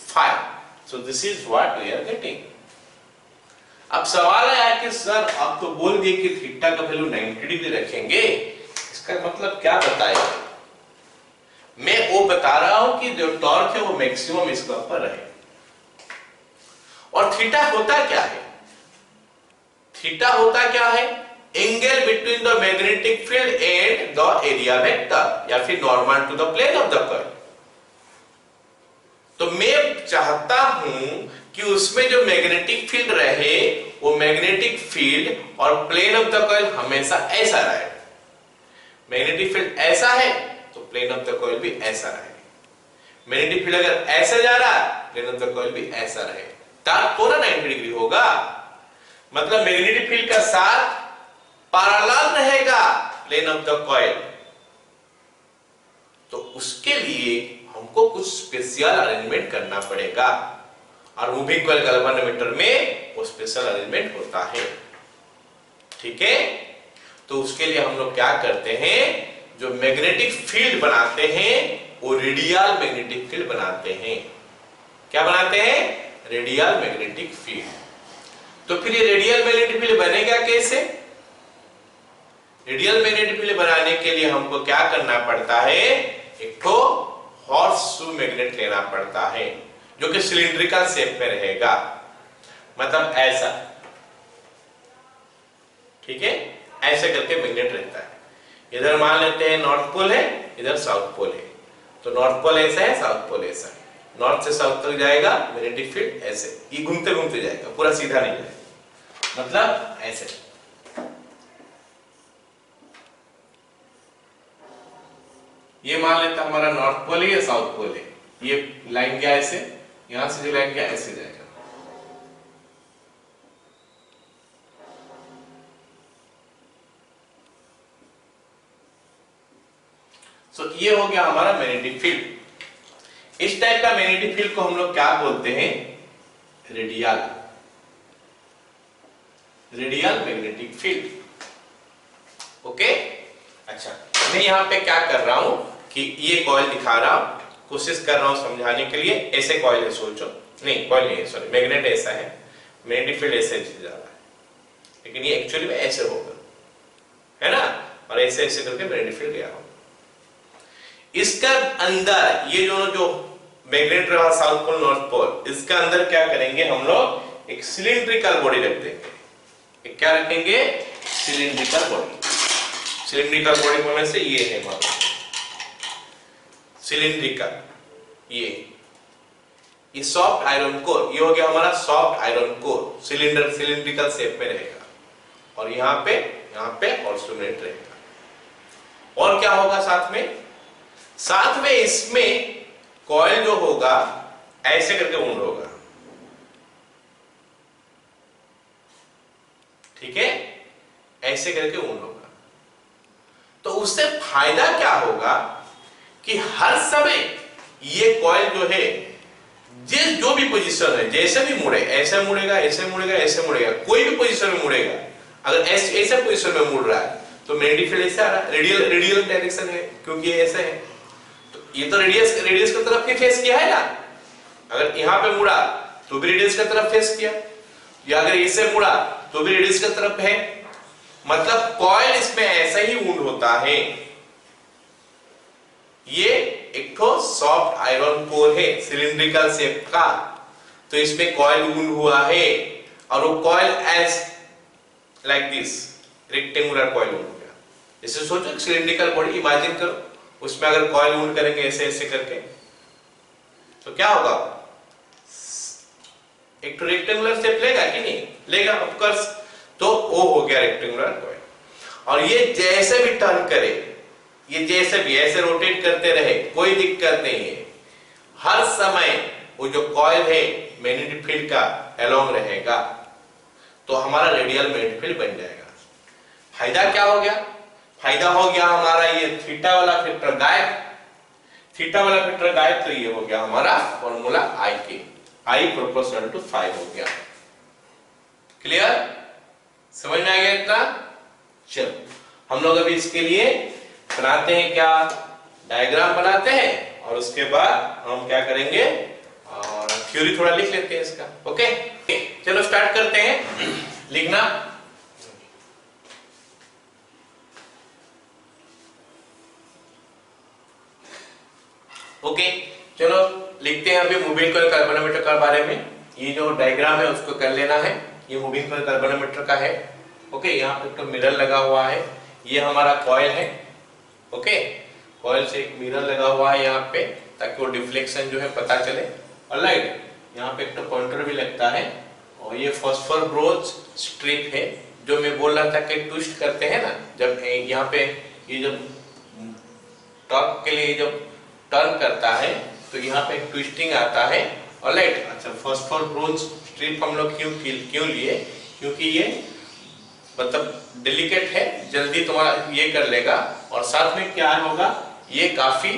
5. So this is what we are getting. अब सवाल है कि सर आप तो बोल दिए कि थीटा का वैल्यू 90 डिग्री रखेंगे, इसका मतलब क्या बताएगा? मैं वो बता रहा हूं कि जो टॉर्क है वो मैक्सिमम इसके ऊपर रहे। और थीटा होता क्या है? थीटा होता क्या है? Angle between the magnetic field and the area vector, या फिर normal to the plane of the coil. तो मैं चाहता हूं कि उसमें जो मैग्नेटिक फील्ड रहे वो मैग्नेटिक फील्ड और प्लेन ऑफ द कॉइल हमेशा ऐसा रहे। मैग्नेटिक फील्ड ऐसा है तो प्लेन ऑफ द कॉइल भी ऐसा रहे। मैग्नेटिक फील्ड अगर ऐसे जा रहा है, प्लेन ऑफ द कॉइल भी ऐसा रहे, तब तो 90 डिग्री होगा। मतलब मैग्नेटिक फील्ड का साथ पैरेलल रहेगा प्लेन ऑफ द कॉइल। तो उसके लिए हमको कुछ स्पेशल अरेंजमेंट करना पड़ेगा, और मूविंग कॉइल गैल्वेनोमीटर में वो स्पेशल अरेंजमेंट होता है। ठीक है, तो उसके लिए हम लोग क्या करते हैं, जो मैग्नेटिक फील्ड बनाते हैं वो रेडियल मैग्नेटिक फील्ड बनाते हैं। क्या बनाते हैं? Radial magnetic field. तो फिर ये रेडियल मैग्नेटिक फील्ड बनेगा कैसे? रेडियल मैग्नेटिक फील्ड बनाने के लिए हमको क्या करना पड़ता है, एक तो हॉर्सशू मैग्नेट लेना पड़ता है, जो कि सिलिंड्रिकल शेप में रहेगा, मतलब ऐसा। ठीक है, ऐसे करके मैग्नेट रहता है। इधर मान लेते हैं नॉर्थ पोल है, इधर साउथ पोल है, तो नॉर्थ पोल ऐसा है, साउथ पोल ऐसा है। नॉर्थ से साउथ तक जाएगा मैग्नेटिक फील्ड ऐसे, ये घूमते घूमते जाएगा, पूरा सीधा नहीं जाएगा, मतलब ऐसे। ये मान लेता हमारा नॉर्थ पोल है, ये साउथ पोल है। ये लाइन गया ऐसे, यहां से जो लाइन गया ऐसे जाएगा। सो ये हो गया हमारा मैग्नेटिक फील्ड। इस टाइप का मैग्नेटिक फील्ड को हम लोग क्या बोलते हैं, radial, radial magnetic field. Okay, अच्छा, मैं यहां पे क्या कर रहा हूं कि ये कॉइल दिखा रहा हूं, कोशिश कर रहा हूं समझाने के लिए। ऐसे कॉइल है, सोचो, नहीं कॉइल नहीं है, सॉरी, मैग्नेट ऐसा है, मैग्नेटिक फील्ड ऐसे जा रहा है, लेकिन ये एक्चुअली में ऐसे होगा, है ना, और ऐसे ऐसे करके मैग्नेटिक फील्ड गया होगा। इसका अंदर ये जो मैग्नेट रहा साउथ पोल नॉर्थ पोल, इसका अंदर क्या करेंगे हम लोग, एक सिलिंड्रिकल बॉडी रख देंगे। एक क्या रखेंगे, सिलिंड्रिकल बॉडी। सिलिंड्रिकल बॉडी में से ये है हमारा सिलिंड्रिकल, ये सॉफ्ट आयरन कोर, ये हो गया हमारा soft iron core, cylindrical shape में रहेगा, और यहाँ पे ऑल्सोमेट रहेगा। और क्या होगा साथ में इसमें कॉइल जो होगा ऐसे करके वुंड होगा। ठीक है, ऐसे करके वुंड होगा। तो उससे फायदा क्या होगा कि हर समय ये कॉइल जो है जो भी पोजीशन है, जैसे भी मुड़े, ऐसे मुड़ेगा, ऐसे मुड़ेगा, ऐसे मुड़ेगा, कोई भी पोजीशन में मुड़ेगा। अगर ऐसे पोजीशन में मुड़ रहा है तो मैग्नेटिक फील्ड ऐसे आ रहा है, रेडियल डायरेक्शन है, क्योंकि ये ऐसे है, तो ये तो रेडियस की तरफ ही फेस किया है ना। अगर यहाँ पे मुड़ा तो भी रेडियस की तरफ फेस किया, या अगर इससे मुड़ा तो भी रेडियस की तरफ है, मतलब कॉइल इसमें ऐसा ही वुंड होता है। ये एक तो सॉफ्ट आयरन कोर है सिलिंड्रिकल शेप का, तो इसमें कॉइल वुंड हुआ है, और वो coil as like this rectangular coil wound हो गया। जैसे सोचो सिलिंड्रिकल बॉडी इमेजिन करो, उसमें अगर कॉइल वुंड करेंगे ऐसे ऐसे करके, तो क्या होगा, एक तो रेक्टेंगुलर शेप लेगा कि नहीं लेगा, ऑफ कोर्स। तो वो हो गया रेक्टेंगुलर कॉइल। और ये जैसे भी टर्न करे, ये जैसे भी ऐसे रोटेट करते रहे, कोई दिक्कत नहीं है, हर समय वो जो कॉइल है मैग्नेटिक फील्ड का अलोंग रहेगा, तो हमारा रेडियल मैग्नेटिक फील्ड बन जाएगा। फायदा क्या हो गया, फायदा हो गया हमारा ये थीटा वाला फैक्टर गायब, थीटा वाला फैक्टर गायब, तो ये हो गया हमारा फॉर्मूला आई के, आई प्रोपोर्शनल टू 5 हो गया। क्लियर, समझ में आ गया इतना? चलो हम लोग अभी इसके लिए बनाते हैं, क्या डायग्राम बनाते हैं, और उसके बाद हम क्या करेंगे, और थ्योरी थोड़ा लिख लेते हैं इसका। ओके, चलो स्टार्ट करते हैं लिखना। ओके, चलो लिखते हैं अभी मूविंग कॉइल कार्बोनोमीटर के बारे में। ये जो डायग्राम है उसको कर लेना है। ये मूविंग कॉइल कार्बोनोमीटर का है। ओके, यहाँ पे तो मिरर लगा हुआ है। ये हमारा कॉइल है। ओके, कॉइल से एक मिरर लगा हुआ है यहाँ पे, ताकि वो डिफ्लेक्शन जो है पता चले। ऑलराइट, यहाँ पे एक तो पॉइंटर भी लगता है। और ये फॉस्फोर ब्रोंज स्ट्रिप है, जो मैं बोल रहा था कि ट्विस्ट करते हैं ना, जब यहाँ पे ये जब टॉर्क के लिए जब टर्न करता है तो यहाँ पे ट्विस्टिंग आता है। ऑलराइट, अच्छा, फॉस्फोर ब्रोंज स्ट्रिप हम लोग क्यों लिए, क्योंकि ये मतलब डेलिकेट है, जल्दी तुम्हारा ये कर लेगा। और साथ में क्या होगा, ये काफी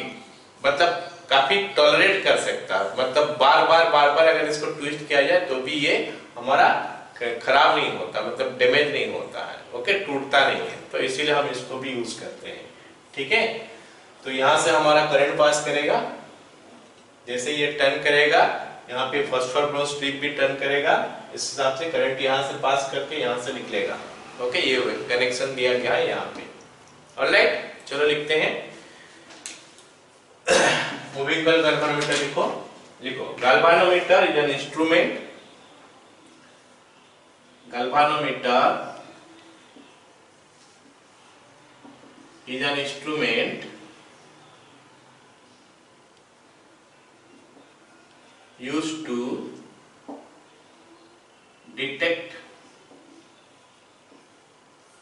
मतलब काफी टॉलरेट कर सकता है, मतलब बार बार अगर इसको ट्विस्ट किया जाए तो भी ये हमारा खराब नहीं होता, मतलब डैमेज नहीं होता है। ओके, टूटता नहीं है, तो इसीलिए हम इसको भी यूज करते हैं। ठीक है, तो यहाँ से हमारा करंट पास करेगा। जैसे ये टर्न करेगा, यहाँ पे फॉस्फोर ब्रोंज स्ट्रिप भी टर्न करेगा, इस हिसाब से करंट यहाँ से पास करके यहाँ से निकलेगा। ओके, ये कनेक्शन दिया गया है यहाँ पे। ऑलराइट, चलो लिखते हैं। मूविंग कॉइल galvanometer लिखो galvanometer is an instrument, galvanometer is an instrument used to detect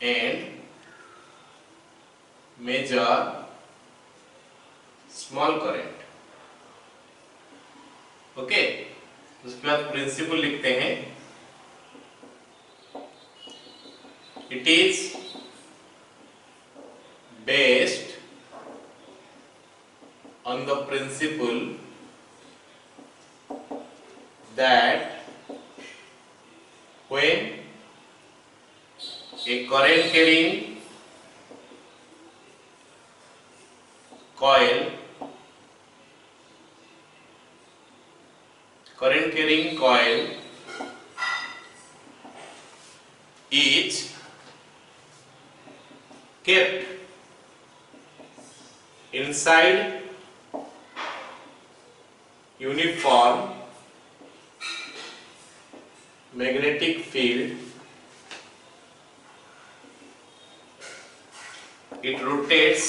and measure small current। Okay, उसके बाद प्रिंसिपल लिखते हैं। It is based on the principal that when a current carrying coil is kept inside uniform magnetic field, it rotates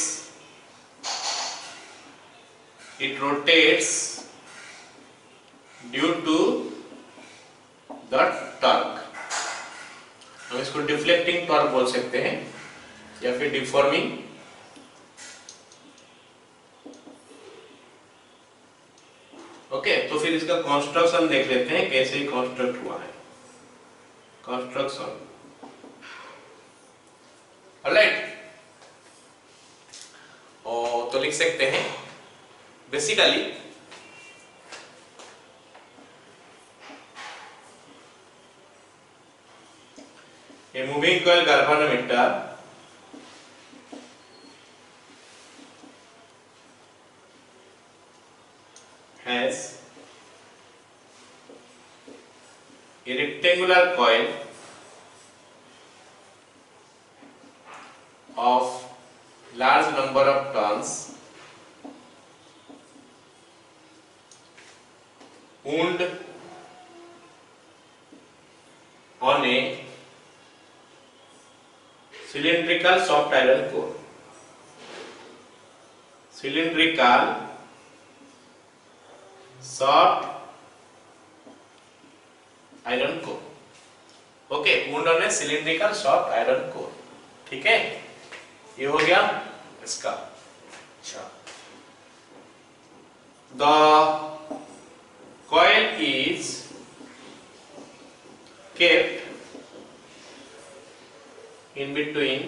due to the torque। हम इसको डिफ्लेक्टिंग टॉर्क बोल सकते हैं या फिर डिफॉर्मिंग। ओके, तो फिर इसका कंस्ट्रक्शन देख लेते हैं, कैसे ही कंस्ट्रक्ट हुआ है। कंस्ट्रक्शन, ऑलराइट, तो लिख सकते हैं basically a moving coil galvanometer has a rectangular coil of large number of turns wound on a cylindrical soft iron core। cylindrical soft iron core। Okay, wound on a cylindrical soft iron core। ठीक है, ये हो गया इसका। अच्छा, the coil is kept in between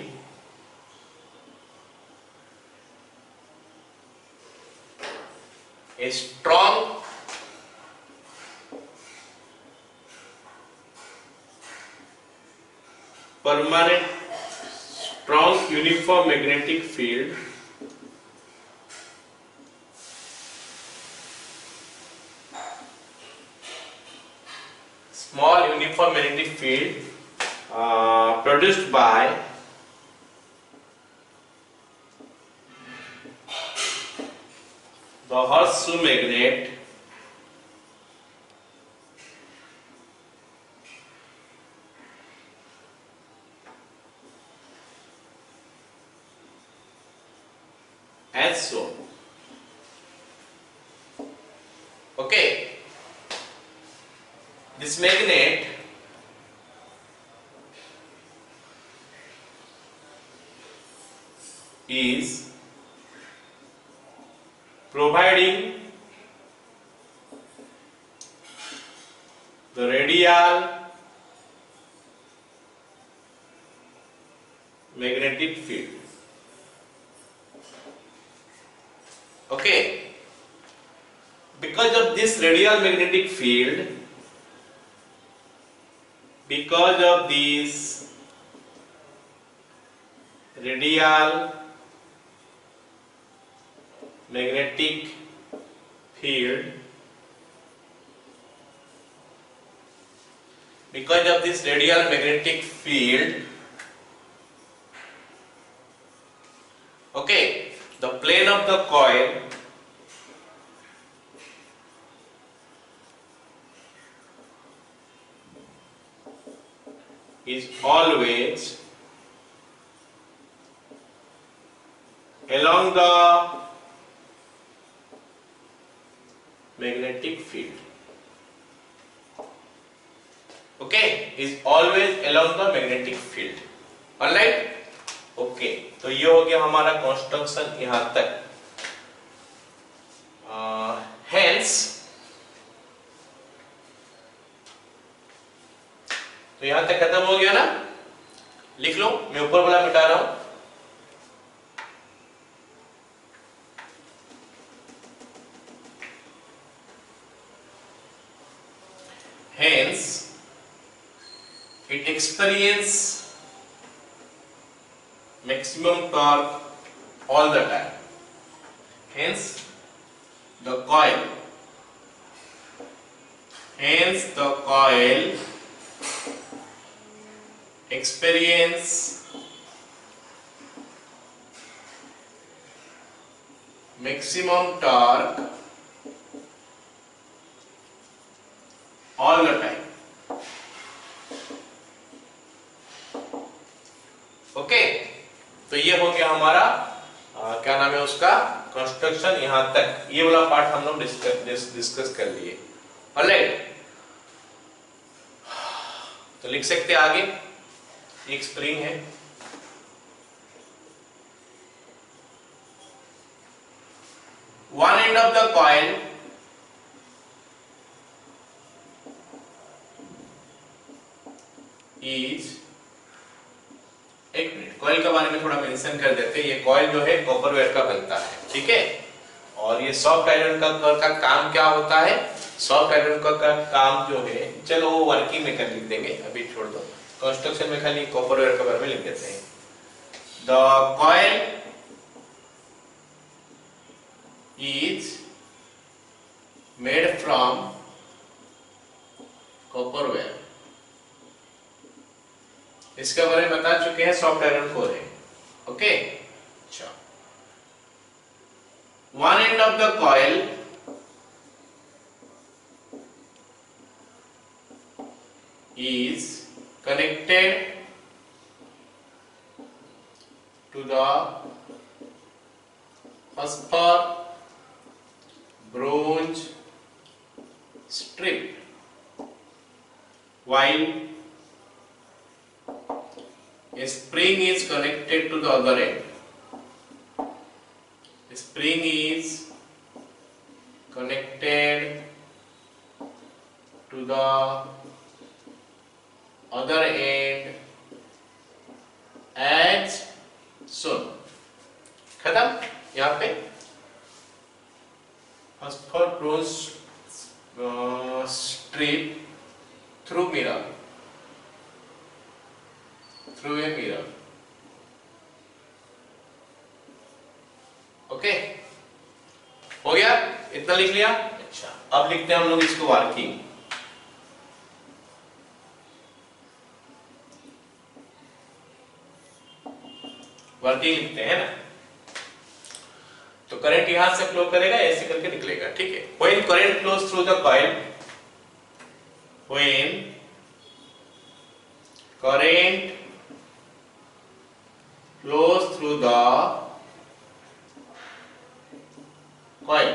a strong permanent strong uniform magnetic field small uniform magnetic field produced by The horseshoe magnet as shown. Okay, this magnet is providing the radial magnetic field. Okay, because of this radial magnetic field, because of this radial magnetic field, because of this radial magnetic field, okay, the plane of the coil is always along the magnetic field. Okay, is always along the magnetic field. Alright? Okay, तो ये हो गया हमारा कंस्ट्रक्शन यहां तक. हेंस तो यहां तक खत्म हो गया ना. लिख लो, मैं ऊपर वाला मिटा रहा हूं. Hence it experience maximum torque all the time. Hence the coil experience maximum torque all the time. Okay, तो ये हो गया हमारा क्या नाम है उसका कंस्ट्रक्शन. यहां तक ये वाला पार्ट हम लोग डिस्कस कर लिए. ऑलराइट, तो लिख सकते हैं आगे. एक स्प्रिंग है, one end of the coil is, एक मिनट, कॉइल के बारे में थोड़ा मेंशन कर देते हैं. ये कॉइल जो है कॉपर वेयर का बनता है, ठीक है. और ये सॉफ्ट आयरन का काम क्या होता है? सॉफ्ट आयरन का काम जो है, चलो वो वर्किंग में कर लिख देंगे, अभी छोड़ दो. कंस्ट्रक्शन में खाली कॉपर वेयर के बारे में लिख देते हैं. The coil is made from copper wire. इसके बारे में बता चुके हैं, सॉफ्ट आयरन कोर है. ओके, अच्छा. One end of the coil is connected to the phosphor bronze strip, while a spring is connected to the other end. A spring is connected to the other end as shown. खत्म. यहाँ पे phosphor bronze strip through mirror, through a mirror. Okay, हो गया, इतना लिख लिया. अच्छा, अब लिखते हैं हम लोग इसको वर्किंग. वर्किंग लिखते हैं ना. तो करंट यहां से फ्लो करेगा, ऐसे करके निकलेगा, ठीक है। When current flows through the coil, when current flows through the coil,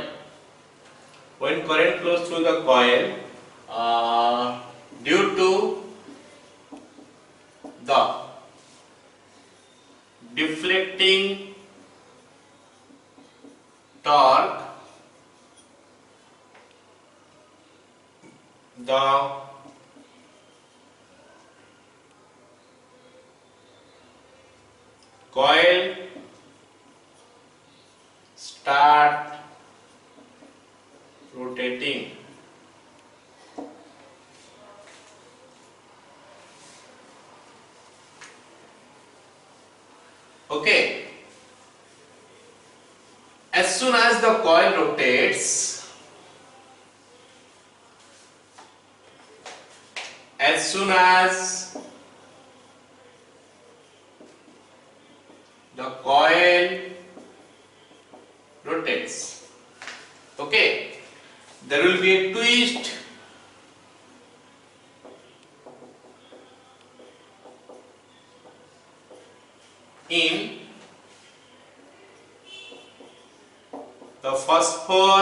when current flows through the coil, due to the deflecting torque, the coil start rotating. Okay, as soon as the coil rotates, as soon as the coil rotates, okay, there will be a twist in the first four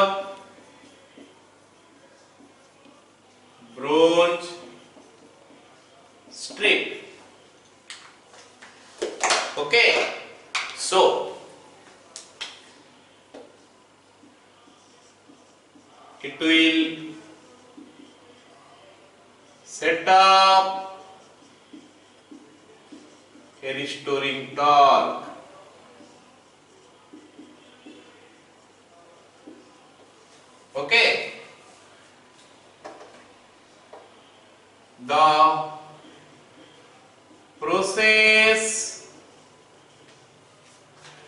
bronze strip. Okay, so it will set up a restoring torque. Okay, the process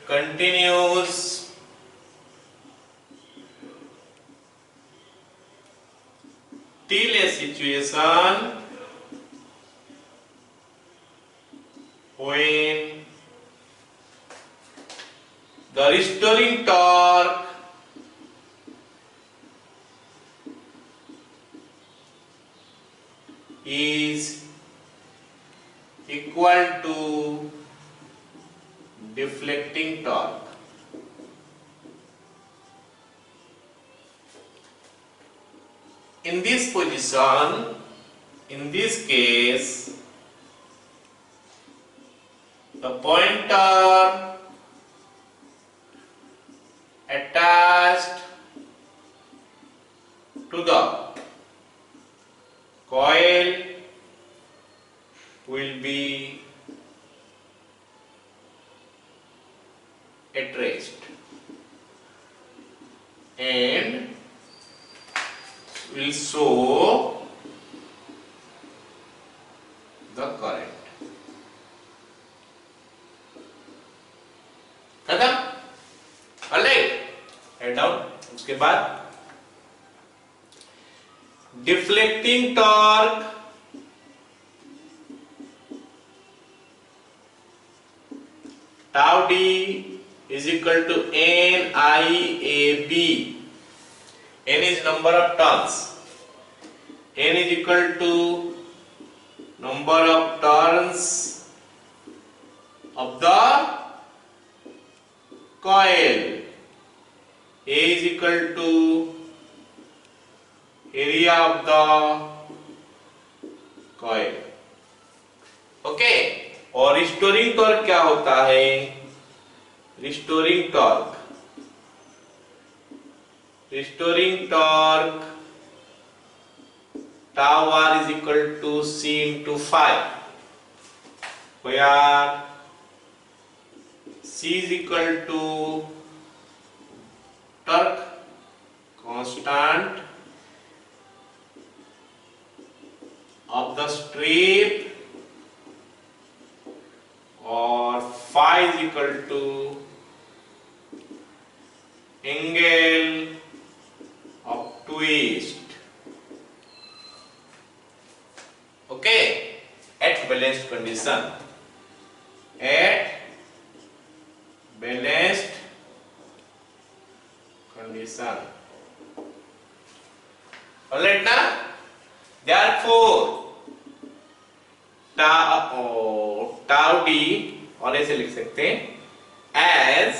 continues till a situation when the restoring torque is equal to deflecting torque. In this position, in this case, the pointer attached to the coil will be at rest and will show the current. खत्म? Alright, head down. उसके बाद deflecting torque tau d is equal to NIAB. N is number of turns. N is equal to number of turns of the coil. A is equal to area of the coil. Okay. और रिस्टोरिंग टॉर्क क्या होता है? Restoring torque tau r is equal to c into 5, where c is equal to torque constant of the strip, और phi is equal to angle of twist. Okay, at balanced condition, at balanced condition. Alright ना? Therefore tau d और ऐसे लिख सकते हैं as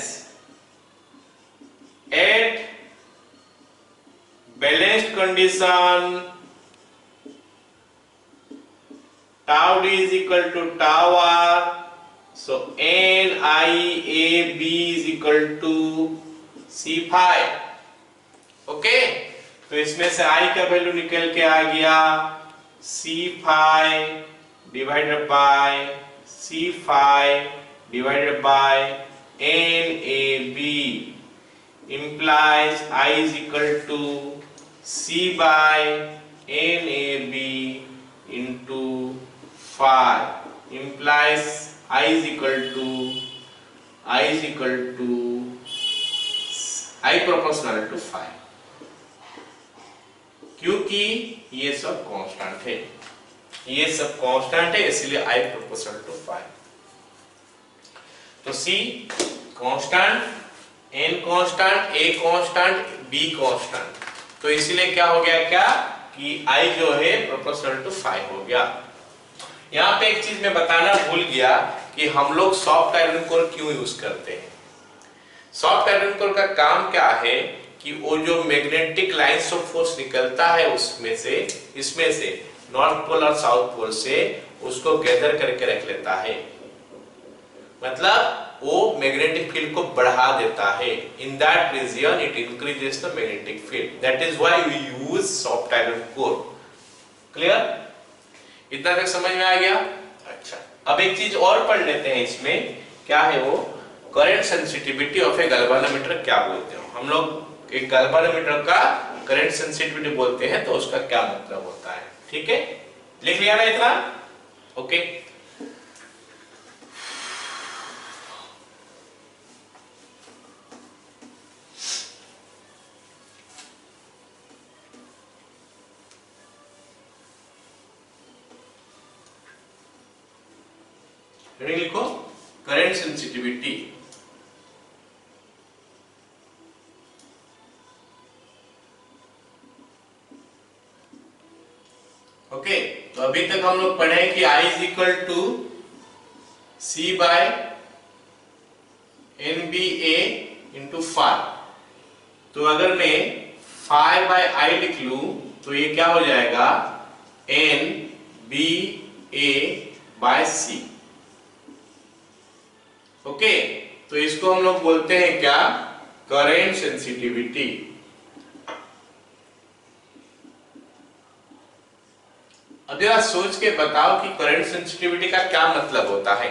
at balanced condition tau d is equal to tau r, so n I a b is equal to c phi. Okay, तो इसमें से I का वैल्यू निकल के आ गया c phi divided by c phi divided by NAB implies I is equal to C by NAB into phi, implies I is equal to I proportional to phi, क्योंकि ये सब कांस्टेंट है, ये सब कांस्टेंट है, इसलिए I proportional to phi. तो C constant, N constant, A constant, B constant, तो इसलिए क्या हो गया क्या कि I जो है proportional to phi हो गया. यहाँ पे एक चीज मैं बताना भूल गया कि हम लोग सॉफ्ट आयरन कोर क्यों यूज करते हैं. सॉफ्ट आयरन कोर का काम क्या है कि वो जो मैग्नेटिक लाइंस ऑफ फोर्स निकलता है उसमें से, इसमें से नॉर्थ पोल और साउथ पोल से उसको गैदर करके रख लेता है, मतलब वो मैग्नेटिक फील्ड को बढ़ा देता है. In that region it increases the magnetic field, that is why we use soft iron core. Clear? इतना तक समझ में आ गया? अच्छा, अब एक चीज और पढ़ लेते हैं इसमें, क्या है वो current sensitivity of A galvanometer क्या बोलते हैं. हम लोग एक गैल्वेनोमीटर का करंट सेंसिटिविटी बोलते हैं तो उसका क्या मतलब होता है. ठीक है, लिख लिया ना इतना? ओके, लिखो करंट सेंसिटिविटी. ओके, तो अभी तक हम लोग पढ़े कि I is equal to C by NBA into phi. तो अगर मैं phi by I लिख लूं तो ये क्या हो जाएगा NBA by C. ओके, तो इसको हम लोग बोलते हैं क्या, करंट सेंसिटिविटी. अब जरा सोच के बताओ कि करंट सेंसिटिविटी का क्या मतलब होता है.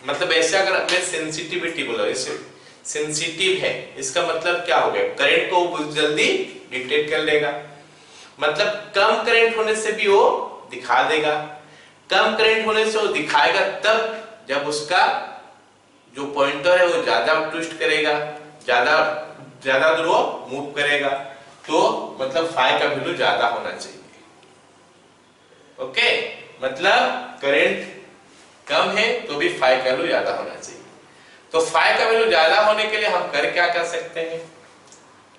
मतलब ऐसे अगर अपने सेंसिटिविटी बोलो, इसे सेंसिटिव है, इसका मतलब क्या हो गया, करंट को बहुत जल्दी डिटेक्ट कर लेगा. मतलब कम करंट होने से भी वो दिखा देगा. कम करंट होने से वो दिखाएगा तब जब उसका जो पॉइंटर है वो ज्यादा ट्विस्ट करेगा, ज्यादा दूर वो मूव करेगा, तो मतलब फाई का वैल्यू ज्यादा होना चाहिए. ओके, मतलब करंट कम है तो भी फाई का वैल्यू ज्यादा होना चाहिए. तो फाई का वैल्यू ज्यादा होने के लिए हम क्या कर सकते हैं,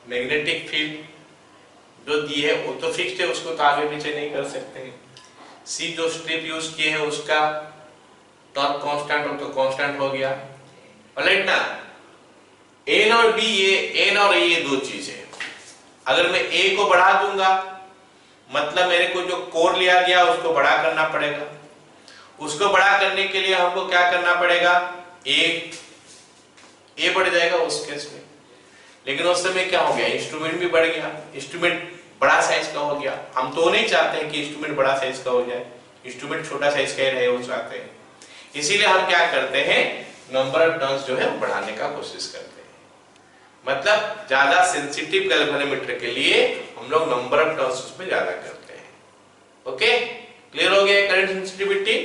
मैग्नेटिक फील्ड जो दी है वो तो फिक्स्ड है, उसको तो आगे पीछे नहीं कर सकते हैं. सी जो स्ट्रिप यूज किए हैं उसका टॉर्क कांस्टेंट हो तो कांस्टेंट हो गया. राइट ना? एन और बी, ये एन और ये दो चीजें, अगर मैं ए को बढ़ा दूंगा मतलब मेरे को जो कोर लिया गया उसको बड़ा करना पड़ेगा. उसको बड़ा करने के लिए हमको क्या करना पड़ेगा, ए बढ़ जाएगा उस केस में. लेकिन उस समय क्या हो गया, इंस्ट्रूमेंट भी बढ़ गया, इंस्ट्रूमेंट बड़ा साइज का हो गया. हम तो नहीं चाहते हैं कि इंस्ट्रूमेंट बड़ा साइज का हो जाए, इंस्ट्रूमेंट छोटा साइज का ही रहे वो चाहते हैं. इसीलिए हम क्या करते हैं, नंबर ऑफ टर्न्स जो है बढ़ाने का कोशिश करते हैं. मतलब ज्यादा सेंसिटिव गैल्वेनोमीटर के लिए हम लोग नंबर ऑफ टर्न्स उसमें ज्यादा करते हैं. ओके, क्लियर हो गया करंट सेंसिटिविटी.